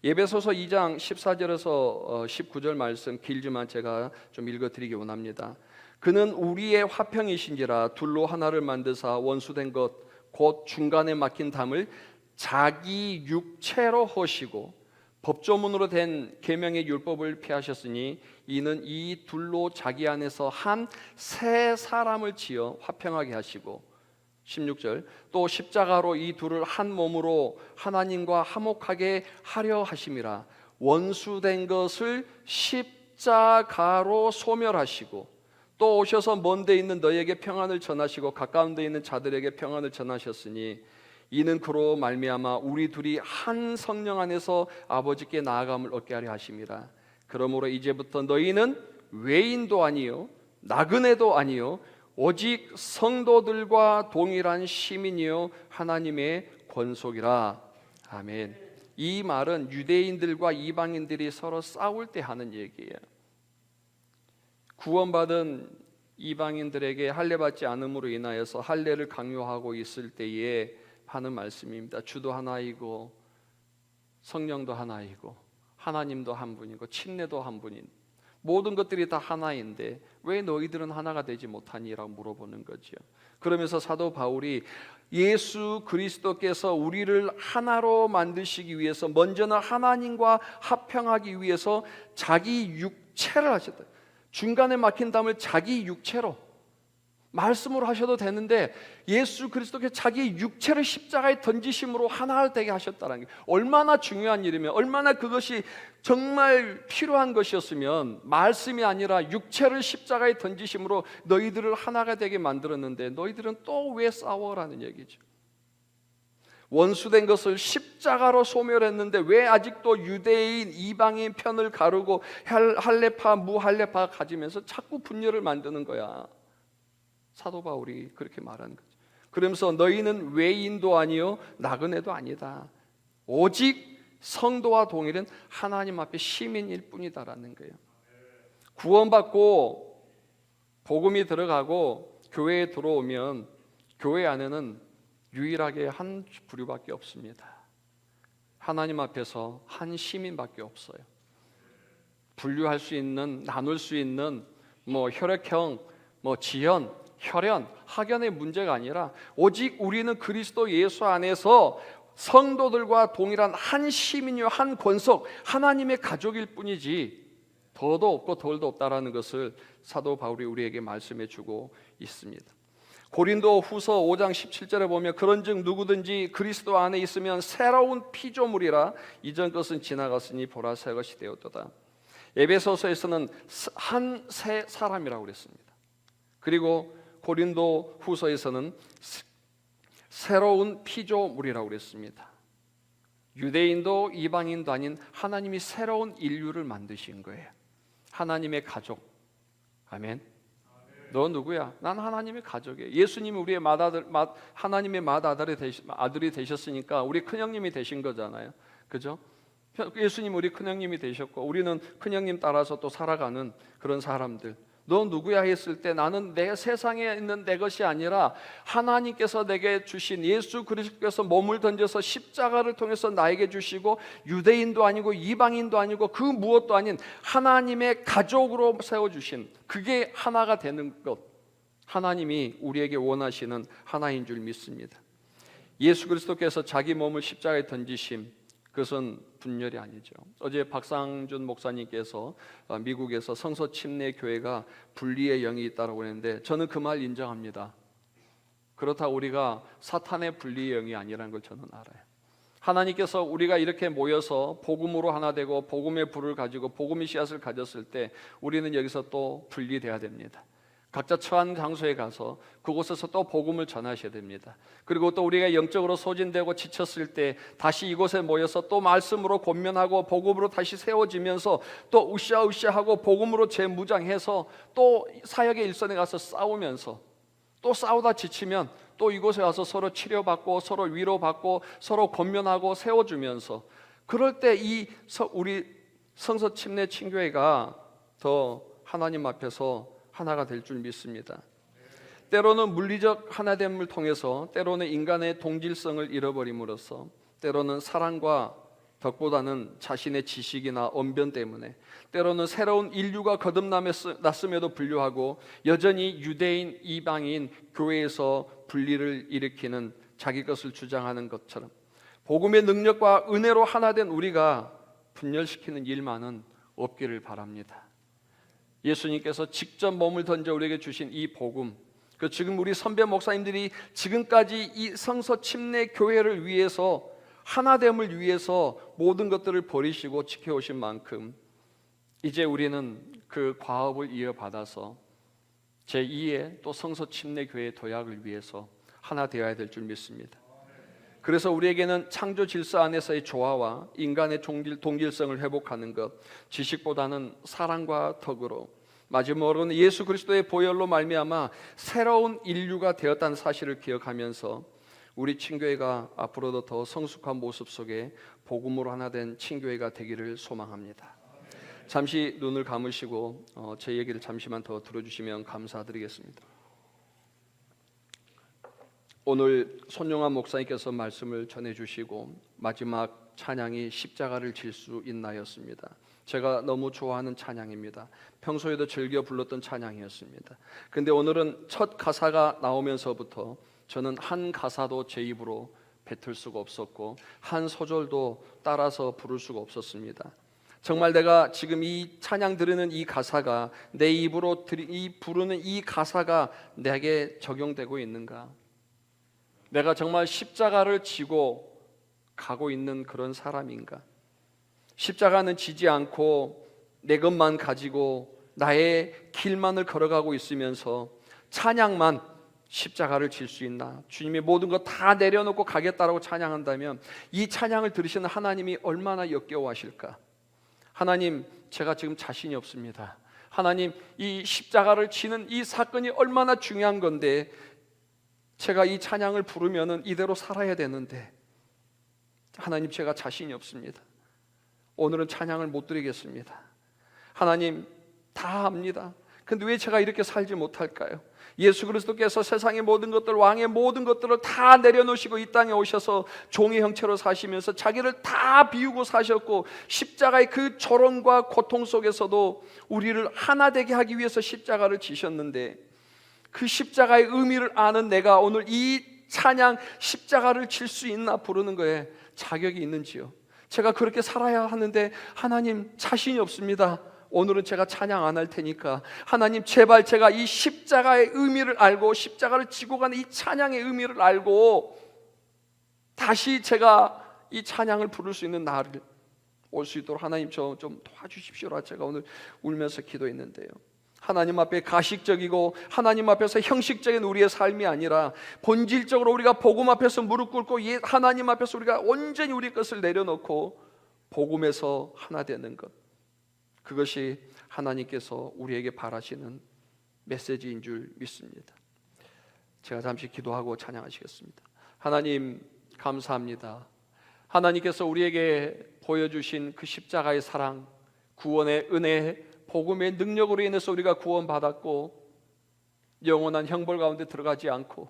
에베소서 2장 14절에서 19절 말씀 길지만 제가 좀 읽어드리기 원합니다. 그는 우리의 화평이신지라 둘로 하나를 만드사 원수된 것 곧 중간에 막힌 담을 자기 육체로 허시고 법조문으로 된 계명의 율법을 폐하셨으니 이는 이 둘로 자기 안에서 한 새 사람을 지어 화평하게 하시고 16절 또 십자가로 이 둘을 한 몸으로 하나님과 화목하게 하려 하심이라. 원수된 것을 십자가로 소멸하시고 또 오셔서 먼 데 있는 너희에게 평안을 전하시고 가까운 데 있는 자들에게 평안을 전하셨으니 이는 그로 말미암아 우리 둘이 한 성령 안에서 아버지께 나아감을 얻게 하려 하심이라. 그러므로 이제부터 너희는 외인도 아니요 나그네도 아니요 오직 성도들과 동일한 시민이요 하나님의 권속이라. 아멘. 이 말은 유대인들과 이방인들이 서로 싸울 때 하는 얘기예요. 구원받은 이방인들에게 할례받지 않음으로 인하여서 할례를 강요하고 있을 때에 하는 말씀입니다. 주도 하나이고 성령도 하나이고 하나님도 한 분이고 침례도 한 분인 모든 것들이 다 하나인데 왜 너희들은 하나가 되지 못하니라고 물어보는 거죠. 그러면서 사도 바울이 예수 그리스도께서 우리를 하나로 만드시기 위해서 먼저는 하나님과 합평하기 위해서 자기 육체를 하셨다. 중간에 막힌 담을 자기 육체로 말씀으로 하셔도 되는데 예수 그리스도께서 자기 육체를 십자가에 던지심으로 하나 되게 하셨다는 게 얼마나 중요한 일이면, 얼마나 그것이 정말 필요한 것이었으면 말씀이 아니라 육체를 십자가에 던지심으로 너희들을 하나가 되게 만들었는데 너희들은 또 왜 싸워라는 얘기죠. 원수된 것을 십자가로 소멸했는데 왜 아직도 유대인 이방인 편을 가르고 할례파 무할례파 가지면서 자꾸 분열을 만드는 거야. 사도 바울이 그렇게 말하는 거죠. 그러면서 너희는 외인도 아니요 나그네도 아니다. 오직 성도와 동일은 하나님 앞에 시민일 뿐이다라는 거예요. 구원받고 복음이 들어가고 교회에 들어오면 교회 안에는 유일하게 한 부류밖에 없습니다. 하나님 앞에서 한 시민밖에 없어요. 분류할 수 있는, 나눌 수 있는 혈액형, 지연, 혈연, 학연의 문제가 아니라 오직 우리는 그리스도 예수 안에서 성도들과 동일한 한 시민이요 한 권속 하나님의 가족일 뿐이지 더도 없고 덜도 없다라는 것을 사도 바울이 우리에게 말씀해 주고 있습니다. 고린도 후서 5장 17절에 보면 그런즉 누구든지 그리스도 안에 있으면 새로운 피조물이라 이전 것은 지나갔으니 보라 새 것이 되었도다. 에베소서에서는 한 새 사람이라고 그랬습니다. 그리고 고린도 후서에서는 새로운 피조물이라고 그랬습니다. 유대인도 이방인도 아닌 하나님이 새로운 인류를 만드신 거예요. 하나님의 가족. 아멘. 너 누구야? 난 하나님의 가족이에요. 예수님이 우리의 하나님의 아들이 되셨으니까 우리 큰형님이 되신 거잖아요. 그죠? 예수님 우리 큰형님이 되셨고 우리는 큰형님 따라서 또 살아가는 그런 사람들. 너 누구야 했을 때 나는 내 세상에 있는 내 것이 아니라 하나님께서 내게 주신 예수 그리스도께서 몸을 던져서 십자가를 통해서 나에게 주시고 유대인도 아니고 이방인도 아니고 그 무엇도 아닌 하나님의 가족으로 세워주신, 그게 하나가 되는 것, 하나님이 우리에게 원하시는 하나인 줄 믿습니다. 예수 그리스도께서 자기 몸을 십자가에 던지심, 그것은 분열이 아니죠. 어제 박상준 목사님께서 미국에서 성서 침례 교회가 분리의 영이 있다고 했는데 저는 그 말 인정합니다. 그렇다고 우리가 사탄의 분리의 영이 아니라는 걸 저는 알아요. 하나님께서 우리가 이렇게 모여서 복음으로 하나 되고 복음의 불을 가지고 복음의 씨앗을 가졌을 때 우리는 여기서 또 분리돼야 됩니다. 각자 처한 장소에 가서 그곳에서 또 복음을 전하셔야 됩니다. 그리고 또 우리가 영적으로 소진되고 지쳤을 때 다시 이곳에 모여서 또 말씀으로 권면하고 복음으로 다시 세워지면서 또 으쌰으쌰하고 복음으로 재무장해서 또 사역의 일선에 가서 싸우면서 또 싸우다 지치면 또 이곳에 와서 서로 치료받고 서로 위로받고 서로 권면하고 세워주면서, 그럴 때 우리 성서 침례 친교회가 더 하나님 앞에서 하나가 될 줄 믿습니다. 때로는 물리적 하나됨을 통해서, 때로는 인간의 동질성을 잃어버림으로써, 때로는 사랑과 덕보다는 자신의 지식이나 언변 때문에, 때로는 새로운 인류가 거듭났음에도 불구하고 여전히 유대인, 이방인, 교회에서 분리를 일으키는 자기 것을 주장하는 것처럼 복음의 능력과 은혜로 하나된 우리가 분열시키는 일만은 없기를 바랍니다. 예수님께서 직접 몸을 던져 우리에게 주신 이 복음, 지금 우리 선배 목사님들이 지금까지 이 성서 침례 교회를 위해서, 하나됨을 위해서 모든 것들을 버리시고 지켜오신 만큼 이제 우리는 그 과업을 이어받아서 제2의 또 성서 침례 교회의 도약을 위해서 하나 되어야 될 줄 믿습니다. 그래서 우리에게는 창조 질서 안에서의 조화와 인간의 동질성을 회복하는 것, 지식보다는 사랑과 덕으로, 마지막으로는 예수 그리스도의 보혈로 말미암아 새로운 인류가 되었다는 사실을 기억하면서 우리 친교회가 앞으로도 더 성숙한 모습 속에 복음으로 하나 된 친교회가 되기를 소망합니다. 잠시 눈을 감으시고 제 얘기를 잠시만 더 들어주시면 감사드리겠습니다. 오늘 손용환 목사님께서 말씀을 전해주시고 마지막 찬양이 십자가를 질 수 있나였습니다. 제가 너무 좋아하는 찬양입니다. 평소에도 즐겨 불렀던 찬양이었습니다. 근데 오늘은 첫 가사가 나오면서부터 저는 한 가사도 제 입으로 뱉을 수가 없었고 한 소절도 따라서 부를 수가 없었습니다. 정말 내가 지금 이 찬양 들으는 이 가사가, 내 입으로 부르는 이 가사가 내게 적용되고 있는가? 내가 정말 십자가를 지고 가고 있는 그런 사람인가? 십자가는 지지 않고 내 것만 가지고 나의 길만을 걸어가고 있으면서 찬양만 십자가를 질 수 있나? 주님이 모든 것 다 내려놓고 가겠다라고 찬양한다면 이 찬양을 들으시는 하나님이 얼마나 역겨워하실까? 하나님, 제가 지금 자신이 없습니다. 하나님, 이 십자가를 지는 이 사건이 얼마나 중요한 건데 제가 이 찬양을 부르면은 이대로 살아야 되는데 하나님, 제가 자신이 없습니다. 오늘은 찬양을 못 드리겠습니다. 하나님, 다 압니다. 근데 왜 제가 이렇게 살지 못할까요? 예수 그리스도께서 세상의 모든 것들, 왕의 모든 것들을 다 내려놓으시고 이 땅에 오셔서 종의 형체로 사시면서 자기를 다 비우고 사셨고 십자가의 그 조롱과 고통 속에서도 우리를 하나 되게 하기 위해서 십자가를 지셨는데, 그 십자가의 의미를 아는 내가 오늘 이 찬양 십자가를 질 수 있나 부르는 거에 자격이 있는지요? 제가 그렇게 살아야 하는데 하나님, 자신이 없습니다. 오늘은 제가 찬양 안 할 테니까 하나님, 제발 제가 이 십자가의 의미를 알고 십자가를 지고 가는 이 찬양의 의미를 알고 다시 제가 이 찬양을 부를 수 있는 날을 올 수 있도록 하나님 저 좀 도와주십시오라 제가 오늘 울면서 기도했는데요. 하나님 앞에 가식적이고 하나님 앞에서 형식적인 우리의 삶이 아니라 본질적으로 우리가 복음 앞에서 무릎 꿇고 하나님 앞에서 우리가 온전히 우리 것을 내려놓고 복음에서 하나 되는 것, 그것이 하나님께서 우리에게 바라시는 메시지인 줄 믿습니다. 제가 잠시 기도하고 찬양하시겠습니다. 하나님 감사합니다. 하나님께서 우리에게 보여주신 그 십자가의 사랑, 구원의 은혜, 복음의 능력으로 인해서 우리가 구원받았고 영원한 형벌 가운데 들어가지 않고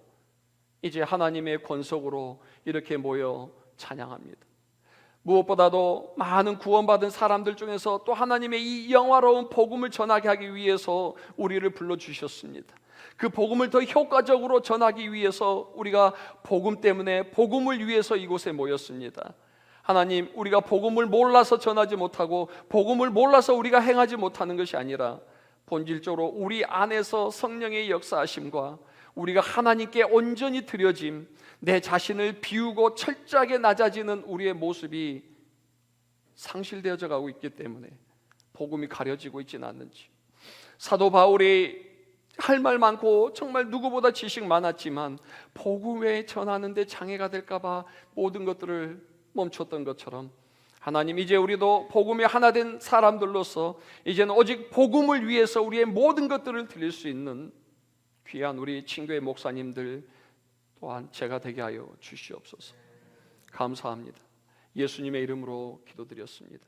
이제 하나님의 권속으로 이렇게 모여 찬양합니다. 무엇보다도 많은 구원받은 사람들 중에서 또 하나님의 이 영화로운 복음을 전하게 하기 위해서 우리를 불러주셨습니다. 그 복음을 더 효과적으로 전하기 위해서 우리가 복음 때문에 복음을 위해서 이곳에 모였습니다. 하나님, 우리가 복음을 몰라서 전하지 못하고 복음을 몰라서 우리가 행하지 못하는 것이 아니라 본질적으로 우리 안에서 성령의 역사하심과 우리가 하나님께 온전히 드려짐, 내 자신을 비우고 철저하게 낮아지는 우리의 모습이 상실되어져 가고 있기 때문에 복음이 가려지고 있지는 않는지, 사도 바울이 할 말 많고 정말 누구보다 지식 많았지만 복음에 전하는데 장애가 될까봐 모든 것들을 멈췄던 것처럼 하나님, 이제 우리도 복음에 하나 된 사람들로서 이제는 오직 복음을 위해서 우리의 모든 것들을 드릴 수 있는 귀한 우리 친교의 목사님들 또한 제가 되게 하여 주시옵소서. 감사합니다. 예수님의 이름으로 기도드렸습니다.